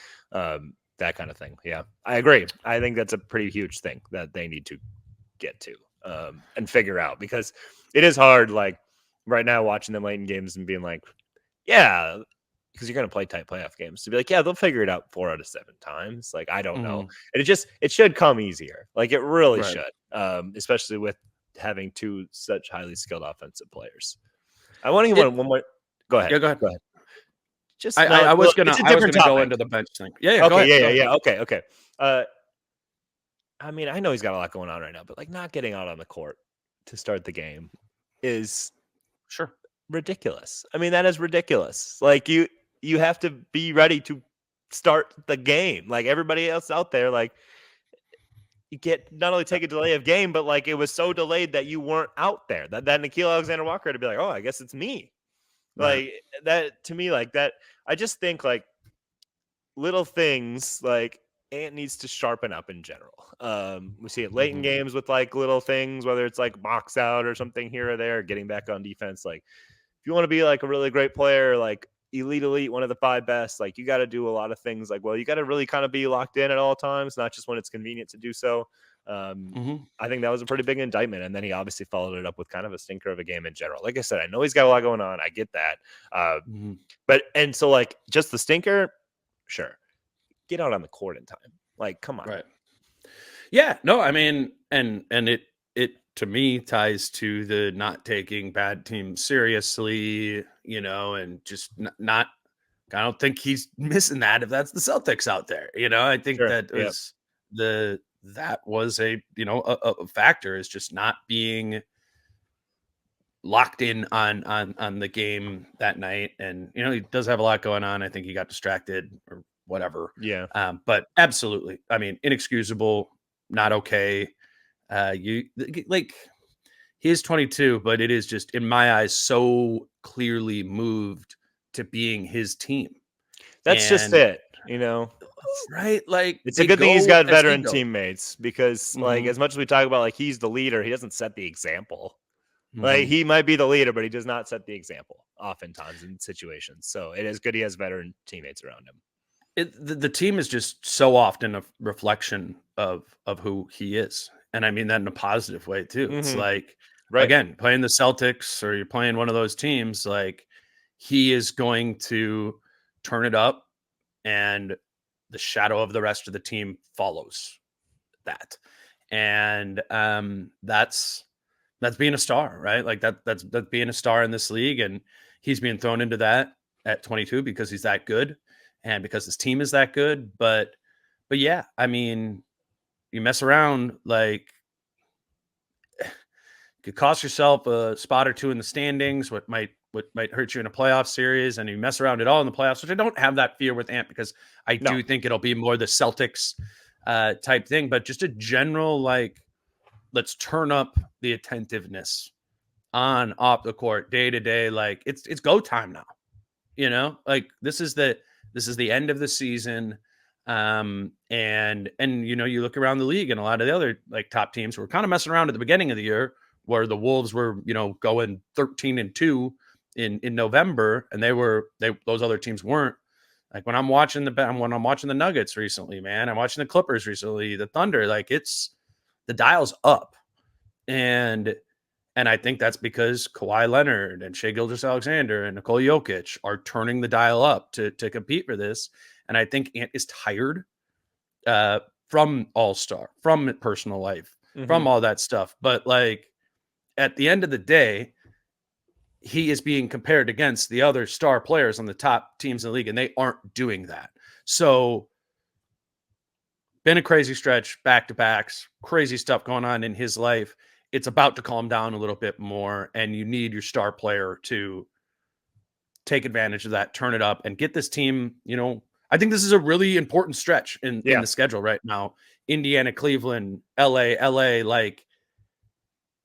That kind of thing. Yeah, I agree. I think that's a pretty huge thing that they need to get to and figure out, because it is hard. Like right now, watching them late in games and being like, yeah. Because you're going to play tight playoff games to be like, yeah, they'll figure it out 4 out of 7 times. Like, I don't know. And it should come easier. Like, it really should, especially with having 2 such highly skilled offensive players. I want to get one more. Go ahead. Yeah, go ahead. Just I was going to go into the bench thing. Yeah. Okay. Okay. I mean, I know he's got a lot going on right now, but like not getting out on the court to start the game is ridiculous. I mean, that is ridiculous. Like you have to be ready to start the game. Like everybody else out there, like you get not only take a delay of game, but like it was so delayed that you weren't out there. That Nickeil Alexander-Walker had to be like, oh, I guess it's me. Right. Like that to me, like that. I just think like little things like Ant needs to sharpen up in general. We see it late in games with like little things, whether it's like box out or something here or there, getting back on defense. Like if you want to be like a really great player, like elite, one of the 5 best, like you got to do a lot of things. Like, well, you got to really kind of be locked in at all times, not just when it's convenient to do so. I think that was a pretty big indictment. And then he obviously followed it up with kind of a stinker of a game in general. Like I said, I know he's got a lot going on. I get that. And so like just the stinker, sure. Get out on the court in time. Like, come on. Right. Yeah, no, I mean, and it to me ties to the not taking bad teams seriously, and just not. I don't think he's missing that if that's the Celtics out there. I think that was that was a factor, is just not being locked in on the game that night. And he does have a lot going on. I think he got distracted or whatever. Yeah. But absolutely, I mean, inexcusable, not okay. He is 22, but it is just in my eyes so clearly moved to being his team. That's just it, right? Like it's a good thing he's got veteran teammates, because like as much as we talk about like he's the leader, he doesn't set the example. Like he might be the leader, but he does not set the example oftentimes in situations. So it is good he has veteran teammates around him. The team is just so often a reflection of who he is. And I mean that in a positive way too. It's like, again, playing the Celtics or you're playing one of those teams, like he is going to turn it up and the shadow of the rest of the team follows that. And that's being a star, right? Like that's being a star in this league. And he's being thrown into that at 22 because he's that good. And because his team is that good, but yeah, I mean, you mess around, like you could cost yourself a spot or 2 in the standings, what might hurt you in a playoff series, and you mess around at all in the playoffs, which I don't have that fear with Ant, because I do think it'll be more the Celtics type thing, but just a general, like, let's turn up the attentiveness on off the court day to day. Like it's go time now, like this is the end of the season. And you look around the league and a lot of the other like top teams were kind of messing around at the beginning of the year, where the Wolves were, going 13-2 in November, and those other teams weren't. Like when I'm watching the Nuggets recently, man, I'm watching the Clippers recently, the Thunder, like the dial's up. And I think that's because Kawhi Leonard and Shai Gilgeous-Alexander and Nikola Jokic are turning the dial up to compete for this. And I think Ant is tired from All-Star, from personal life, from all that stuff. But like at the end of the day, he is being compared against the other star players on the top teams in the league, and they aren't doing that. So been a crazy stretch, back-to-backs, crazy stuff going on in his life. It's about to calm down a little bit more, and you need your star player to take advantage of that, turn it up, and get this team, I think this is a really important stretch in the schedule right now. Indiana, Cleveland, LA, like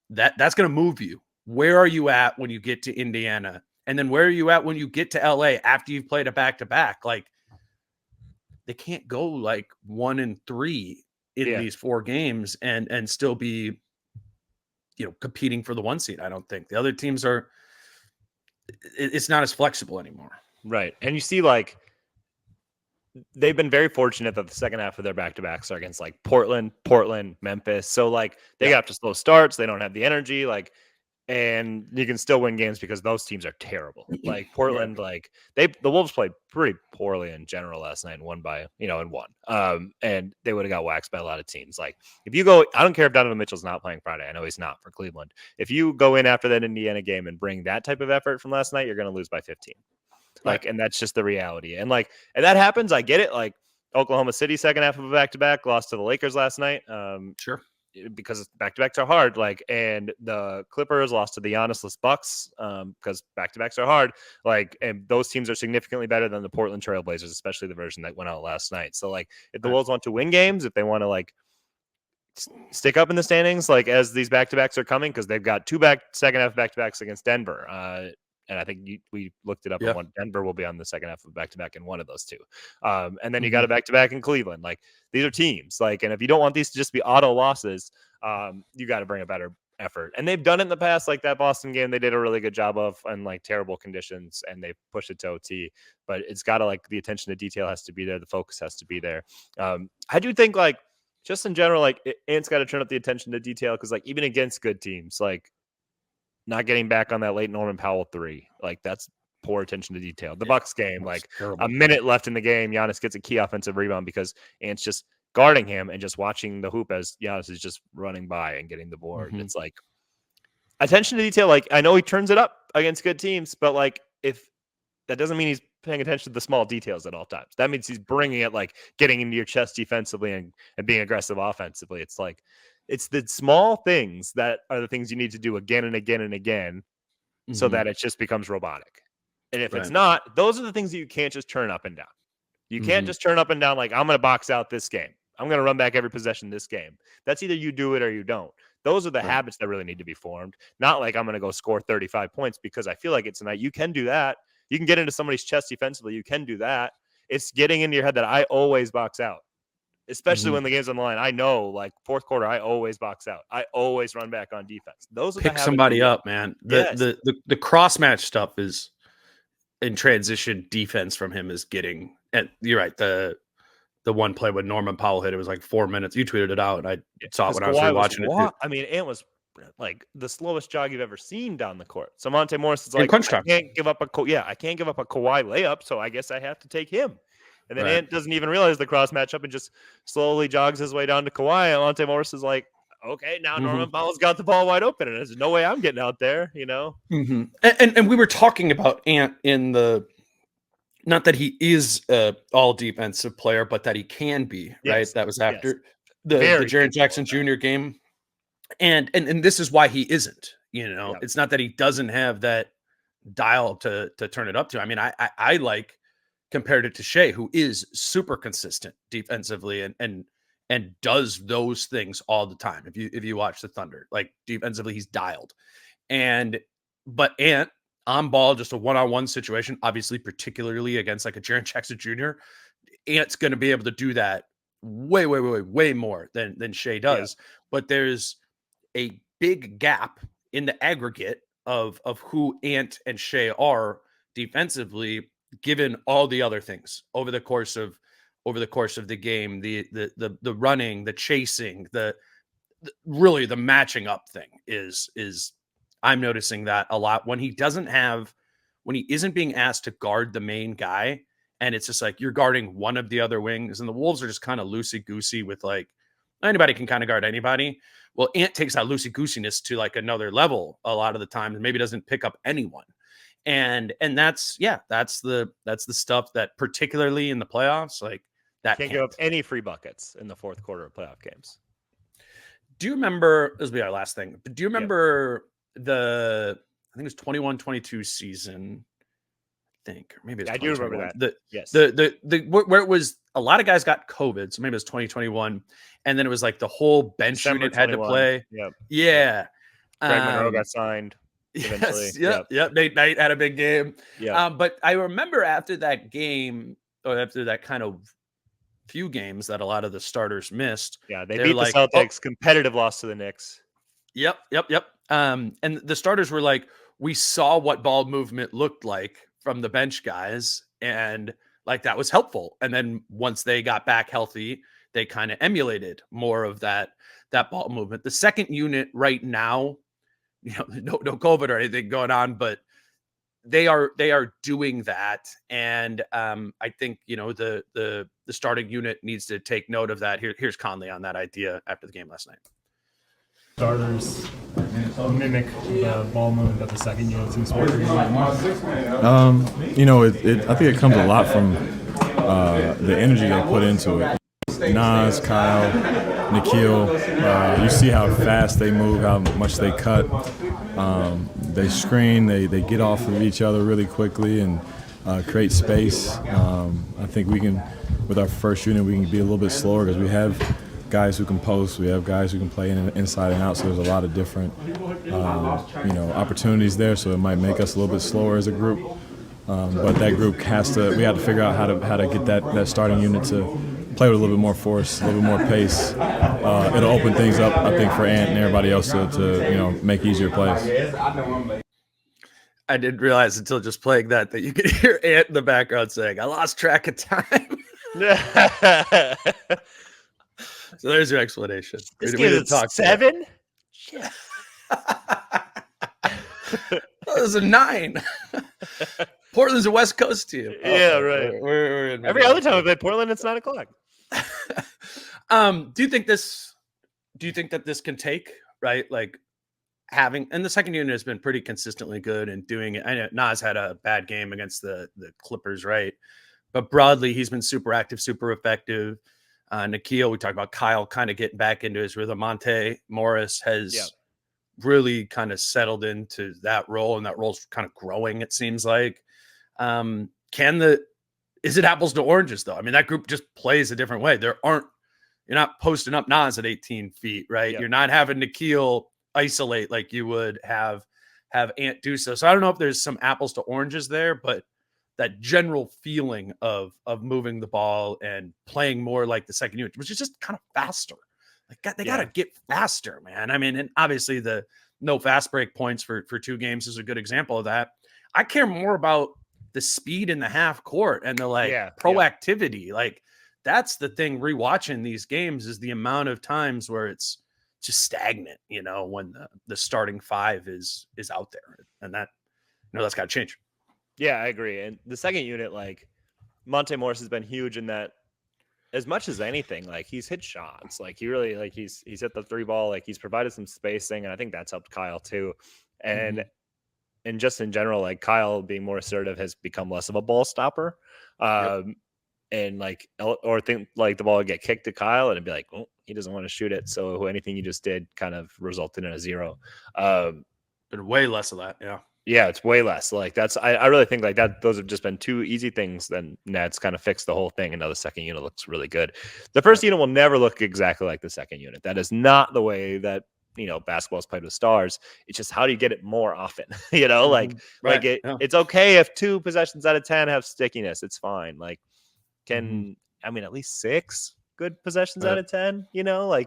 that's going to move you. Where are you at when you get to Indiana? And then where are you at when you get to LA after you've played a back-to-back? Like they can't go like 1-3 in these 4 games and still be, competing for the 1 seed. I don't think the other teams it's not as flexible anymore. Right. And you see, like, they've been very fortunate that the second half of their back-to-backs are against like Portland, Memphis. So like they got to slow starts. They don't have the energy, like, and you can still win games because those teams are terrible. Like Portland, like the Wolves played pretty poorly in general last night and won by, and won. And they would have got waxed by a lot of teams. Like if you go, I don't care if Donovan Mitchell's not playing Friday. I know he's not for Cleveland. If you go in after that Indiana game and bring that type of effort from last night, you're going to lose by 15. Like, and that's just the reality. And like, and that happens. I get it. Like Oklahoma City, second half of a back-to-back, lost to the Lakers last night. Sure. Because back-to-backs are hard. Like, and the Clippers lost to the Giannis-less Bucks because back-to-backs are hard. Like, and those teams are significantly better than the Portland Trailblazers, especially the version that went out last night. So like, if the Wolves want to win games, if they want to like stick up in the standings, like as these back-to-backs are coming, because they've got second half back-to-backs against Denver. And I think we looked it up. And Denver will be on the second half of back-to-back in one of those two. And then you got a back-to-back in Cleveland. Like these are teams. Like, and if you don't want these to just be auto losses, you got to bring a better effort. And they've done it in the past. Like that Boston game, they did a really good job of in like terrible conditions, and they pushed it to OT. But it's got to like the attention to detail has to be there. The focus has to be there. I do think like just in general, like Ant's got to turn up the attention to detail because like even against good teams, like not getting back on that late Norman Powell 3. Like that's poor attention to detail. The Bucks game, like a minute left in the game, Giannis gets a key offensive rebound because Ant's just guarding him and just watching the hoop as Giannis is just running by and getting the board. It's like attention to detail. Like I know he turns it up against good teams, but like if that doesn't mean he's paying attention to the small details at all times. That means he's bringing it, like getting into your chest defensively and being aggressive offensively. It's like, it's the small things that are the things you need to do again and again and again so that it just becomes robotic. And if it's not, those are the things that you can't just turn up and down. You can't just turn up and down like, I'm going to box out this game. I'm going to run back every possession this game. That's either you do it or you don't. Those are the habits that really need to be formed. Not like I'm going to go score 35 points because I feel like it's tonight. You can do that. You can get into somebody's chest defensively. You can do that. It's getting into your head that I always box out. Especially when the game's on the line. I know, like, fourth quarter, I always box out. I always run back on defense. Those are pick somebody up, man. The cross match stuff is in transition defense from him is getting. And you're right. The one play when Norman Powell hit, it was like 4 minutes. You tweeted it out, and I saw it when I was rewatching it. Too. I mean, Ant was like the slowest jog you've ever seen down the court. So Monte Morris is like, I can't give up a Kawhi layup, so I guess I have to take him. And then Ant doesn't even realize the cross matchup and just slowly jogs his way down to Kawhi. And Monte Morris is like, okay, now Norman Powell's got the ball wide open, and there's no way I'm getting out there, you know? And we were talking about Ant in the, not that he is an all defensive player, but that he can be, right? That was after the Jaren Jackson Jr. game. And this is why he isn't, it's not that he doesn't have that dial to turn it up to. I mean, I like compared it to Shai, who is super consistent defensively and does those things all the time. If you watch the Thunder, like defensively, he's dialed. But Ant on ball, just a one-on-one situation, obviously, particularly against like a Jaren Jackson Jr., Ant's going to be able to do that way more than Shai does. But there's a big gap in the aggregate of who Ant and Shai are defensively given all the other things over the course of the game, the running, the chasing, really the matching up thing is I'm noticing that a lot when he isn't being asked to guard the main guy, and it's just like you're guarding one of the other wings, and the Wolves are just kind of loosey-goosey with like anybody can kind of guard anybody. Well, Ant takes that loosey-goosiness to like another level a lot of the time, and maybe doesn't pick up anyone. And that's the stuff that particularly in the playoffs, like that can't give up any free buckets in the fourth quarter of playoff games. Do you remember, this will be our last thing, but do you remember I think it was 21-22 season, I think, or maybe it's I do remember that. Yes. Where it was a lot of guys got COVID, so maybe it was 2021, and then it was like the whole bench December unit had to play. Yep. Yeah. Greg Monroe got signed eventually. Yes, yep. Nate Knight had a big game. Yeah. But I remember after that game, or after that kind of few games that a lot of the starters missed. Yeah, they beat the Celtics, competitive loss to the Knicks. Yep. And the starters were like, we saw what ball movement looked like from the bench guys, and like that was helpful. And then once they got back healthy, they kind of emulated more of that ball movement. The second unit right now, no COVID or anything going on, but they are doing that. And I think, the starting unit needs to take note of that. Here's Conley on that idea after the game last night. Starters mimic the ball movement that the second unit seems to be. I think it comes a lot from the energy they put into it. Nas, Kyle, Nikhil, you see how fast they move, how much they cut. They screen, they get off of each other really quickly and create space. I think we can, with our first unit, we can be a little bit slower because we have guys who can post, we have guys who can play inside and out, so there's a lot of different opportunities there, so it might make us a little bit slower as a group. But that group we had to figure out how to get that starting unit to play with a little bit more force, a little bit more pace. It'll open things up, I think, for Ant and everybody else to make easier plays. I didn't realize until just playing that you could hear Ant in the background saying, "I lost track of time." So there's your explanation. This game is 7? Yeah. That was a 9. Portland's a West Coast team. Yeah, right. We're in every other time we play Portland, it's 9 o'clock. Do you think that this can take, right? Like having, and the second unit has been pretty consistently good in doing it. I know Nas had a bad game against the Clippers, right? But broadly, he's been super active, super effective. Nikhil, we talked about Kyle kind of getting back into his rhythm. Monte Morris has really kind of settled into that role, and that role's kind of growing, it seems like. Is it apples to oranges though? I mean, that group just plays a different way. You're not posting up Nas at 18 feet, right? Yep. You're not having Nikhil isolate like you would have Ant do so. So I don't know if there's some apples to oranges there, but that general feeling of moving the ball and playing more like the second unit, which is just kind of faster. Like they got to get faster, man. I mean, and obviously the no fast break points for 2 games is a good example of that. I care more about the speed in the half court and the proactivity. Like that's the thing rewatching these games is the amount of times where it's just stagnant, when the starting 5 is out there, and that, that's got to change. Yeah, I agree. And the second unit, like Monte Morris has been huge in that as much as anything, like he's hit shots, like he really, like he's hit the 3 ball, like he's provided some spacing. And I think that's helped Kyle too. And, and just in general, like Kyle being more assertive has become less of a ball stopper. And like, or think like the ball would get kicked to Kyle and it'd be like, oh, he doesn't want to shoot it. So anything you just did kind of resulted in a 0. But way less of that. Yeah. Yeah, it's way less. Like I really think like that. Those have just been 2 easy things. Then Nets kind of fixed the whole thing. And now the second unit looks really good. The first unit will never look exactly like the second unit. That is not the way that basketball is played with stars. It's just how do you get it more often? It's okay if 2 possessions out of 10 have stickiness. It's fine. Like at least 6 good possessions out of 10.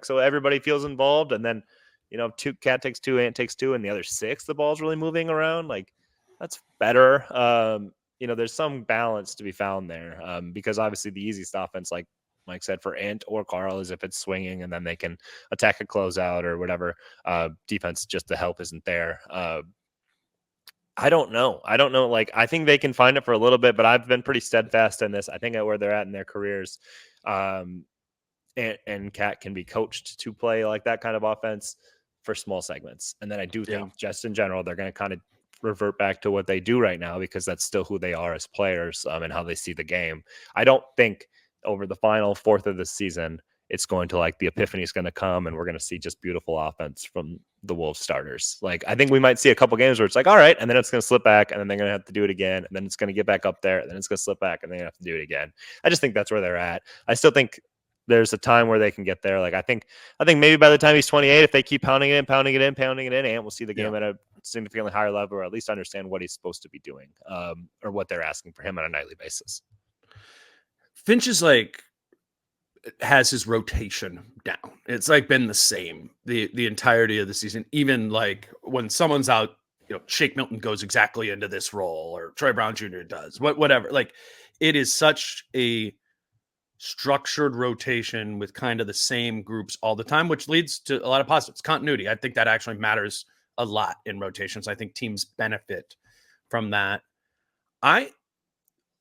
So everybody feels involved, and then. Cat takes 2, Ant takes 2, and the other 6, the ball's really moving around. Like, that's better. there's some balance to be found there, because obviously the easiest offense, like Mike said, for Ant or Carl is if it's swinging and then they can attack a closeout or whatever. Defense, just the help isn't there. I don't know. Like, I think they can find it for a little bit, but I've been pretty steadfast in this. I think at where they're at in their careers, and Cat can be coached to play like that kind of offense for small segments. And then I do think just in general, they're going to kind of revert back to what they do right now, because that's still who they are as players, and how they see the game. I don't think over the final fourth of the season, it's going to, like, the epiphany is going to come and we're going to see just beautiful offense from the Wolves starters. Like, I think we might see a couple games where it's like, all right, and then it's going to slip back, and then they're going to have to do it again, and then it's going to get back up there, and then it's going to slip back, and they have to do it again. I just think that's where they're at. I still think there's a time where they can get there. Like, I think maybe by the time he's 28, if they keep pounding it in, Ant will see the game at a significantly higher level, or at least understand what he's supposed to be doing, or what they're asking for him on a nightly basis. Finch is like, has his rotation down. It's like been the same the entirety of the season. Even like when someone's out, Shake Milton goes exactly into this role, or Troy Brown Jr. does whatever. Like, it is such a structured rotation with kind of the same groups all the time, which leads to a lot of positives. Continuity. I think that actually matters a lot in rotations. I think teams benefit from that.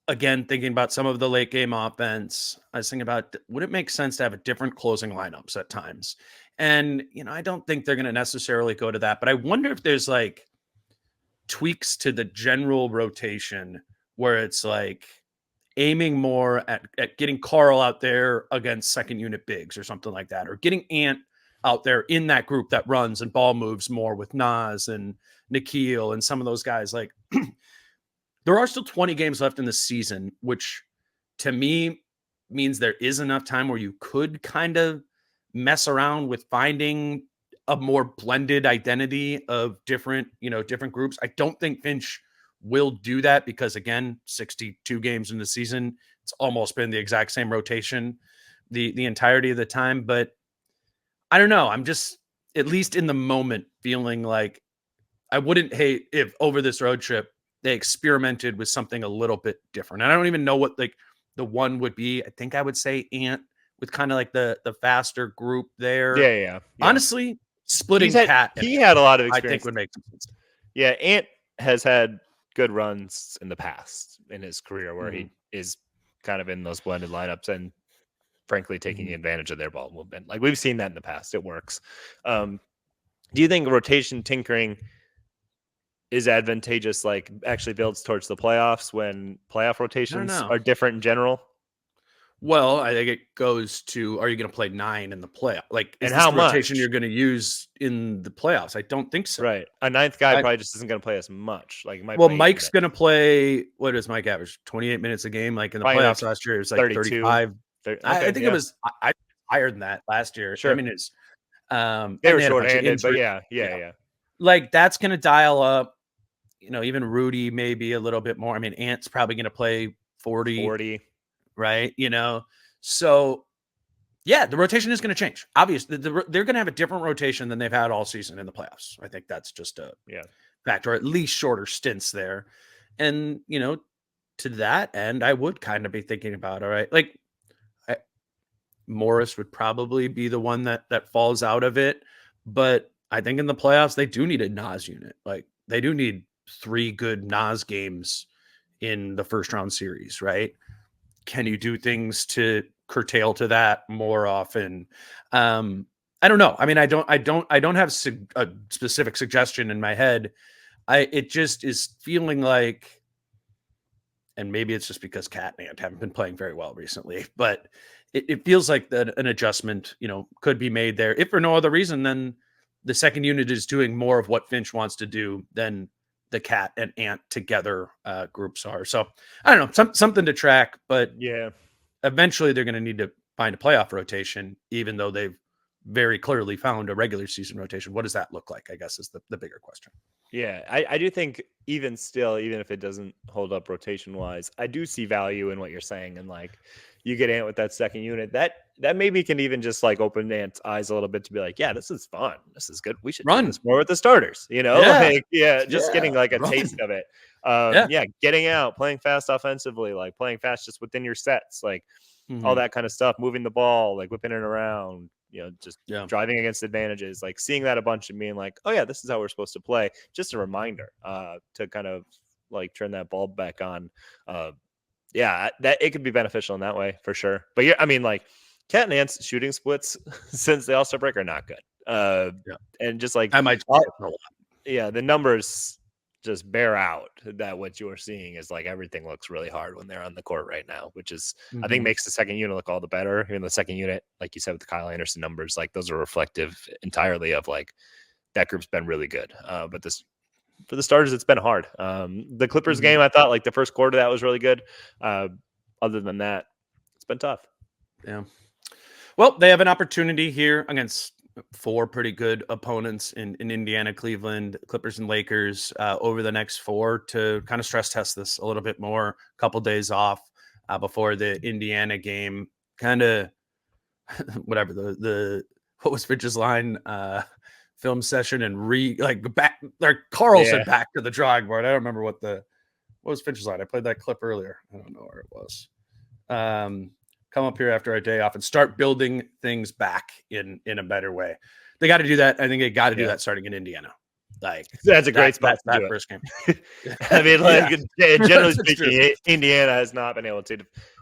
Again, thinking about some of the late game offense, I was thinking about, would it make sense to have a different closing lineups at times? And, I don't think they're going to necessarily go to that, but I wonder if there's like tweaks to the general rotation where it's like aiming more at getting Carl out there against second unit bigs or something like that, or getting Ant out there in that group that runs and ball moves more with Nas and Nikhil and some of those guys. Like, there are still 20 games left in the season, which to me means there is enough time where you could kind of mess around with finding a more blended identity of different groups. I don't think Finch will do that because, again, 62 games in the season, it's almost been the exact same rotation the entirety of the time. But I don't know. I'm just, at least in the moment, feeling like I wouldn't hate if over this road trip they experimented with something a little bit different. And I don't even know what like the one would be. I think I would say Ant with kind of like the faster group there. Yeah. Honestly, splitting Cat. He had a lot of experience. I think would make sense. Yeah, Ant has had good runs in the past in his career where he is kind of in those blended lineups and frankly taking advantage of their ball movement. Like, we've seen that in the past. It works. Do you think rotation tinkering is advantageous, like actually builds towards the playoffs when playoff rotations are different in general? Well, I think it goes to, are you going to play 9 in the playoff? Like, is and how this much rotation you're going to use in the playoffs? I don't think so. Right. A ninth guy probably just isn't going to play as much. Like, Mike's going to play, what does Mike average? 28 minutes a game. Like in the playoffs last year, it was like 35. I think it was higher than that last year. Sure. I mean, it's they were short-handed, but yeah. Like, that's going to dial up. Even Rudy maybe a little bit more. I mean, Ant's probably going to play 40, right? So yeah, the rotation is going to change. Obviously, they're going to have a different rotation than they've had all season in the playoffs. I think that's just a fact, or at least shorter stints there. And, to that end, I would kind of be thinking about, all right, like Morris would probably be the one that falls out of it. But I think in the playoffs, they do need a Nas unit. Like, they do need 3 good Nas games in the first round series, right? Can you do things to curtail to that more often? I don't know. I mean, I don't have a specific suggestion in my head. It just is feeling like, and maybe it's just because Cat and Ant haven't been playing very well recently, but it feels like that an adjustment, could be made there. If for no other reason, then the second unit is doing more of what Finch wants to do than the Cat and Ant together groups are. So I don't know, something to track, but yeah, eventually they're going to need to find a playoff rotation, even though they've very clearly found a regular season rotation. What does that look like, I guess, is the bigger question. Yeah, I do think even if it doesn't hold up rotation wise, I do see value in what you're saying. And like, you get Ant with that second unit, that maybe can even just like open Ant's eyes a little bit to be like, yeah, this is fun. This is good. We should run this more with the starters, just getting like a taste of it. Getting out, playing fast offensively, like playing fast just within your sets, like all that kind of stuff, moving the ball, like whipping it around, just driving against advantages, like seeing that a bunch and being like, oh yeah, this is how we're supposed to play. Just a reminder to kind of like turn that bulb back on. That it could be beneficial in that way for sure. But like Cat and Ant's shooting splits since the All-Star break are not good. And just like I might the numbers just bear out that what you're seeing is like everything looks really hard when they're on the court right now, which is I think makes the second unit look all the better. Even the second unit, like you said with the Kyle Anderson numbers, like those are reflective entirely of like that group's been really good. But this for the starters, it's been hard. The Clippers game, I thought like the first quarter that was really good. Other than that, it's been tough. Yeah. Well, they have an opportunity here against 4 pretty good opponents in Indiana, Cleveland, Clippers, and Lakers over the next 4 to kind of stress test this a little bit more. A couple days off before the Indiana game. Kind of whatever the what was Fitch's line film session and back there. Carl said back to the drawing board. I don't remember what was Fitch's line. I played that clip earlier. I don't know where it was. Come up here after our day off and start building things back in a better way. They got to do that. I think they got to do that starting in Indiana. Like that's a great spot. That first game. I mean, like generally speaking, Indiana has not been able to,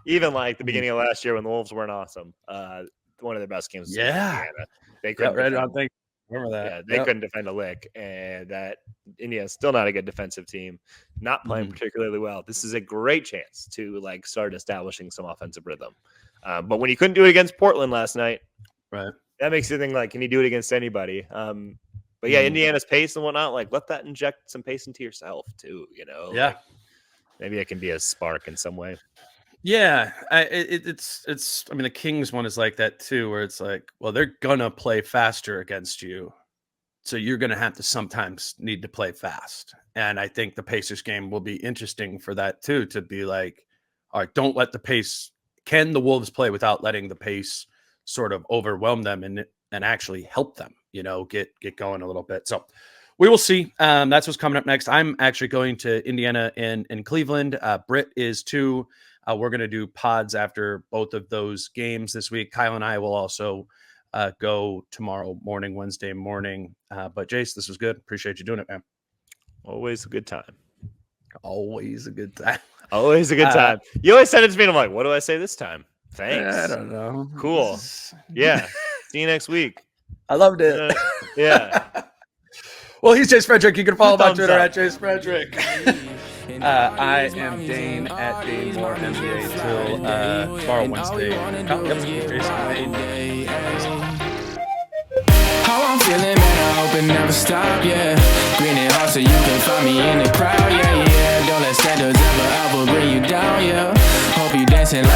even like the beginning of last year when the Wolves weren't awesome. One of their best games. Yeah, Indiana. They couldn't. Remember that? They couldn't defend a lick, and that Indiana's still not a good defensive team, not playing particularly well. This is a great chance to like start establishing some offensive rhythm. But when you couldn't do it against Portland last night, right, that makes you think like, can you do it against anybody? But yeah, Indiana's pace and whatnot, like let that inject some pace into yourself too. Like, maybe it can be a spark in some way. Yeah, it's. I mean, the Kings one is like that too, where it's like, well, they're gonna play faster against you, so you're gonna have to sometimes need to play fast. And I think the Pacers game will be interesting for that too, to be like, all right, don't let the pace. Can the Wolves play without letting the pace sort of overwhelm them and actually help them, get going a little bit? So we will see. That's what's coming up next. I'm actually going to Indiana and Cleveland. Britt is too. We're going to do pods after both of those games this week. Kyle and I will also go tomorrow morning, Wednesday morning. But Jace, this was good. Appreciate you doing it, man. Always a good time. Always a good time. Always a good time. You always send it to me and I'm like, what do I say this time? Thanks. I don't know. Cool. Yeah. See you next week. I loved it. Yeah. Well, he's Jace Frederick. You can follow him on Twitter at Jace Frederick. I am Dane at DaneMooreNBA till tomorrow, Wednesday. Jason. How I'm feeling, man, I hope it never stop, yeah. Grinning hard so you can find me in the crowd, yeah. Don't let standards ever bring you down, yeah. Hope you dancing like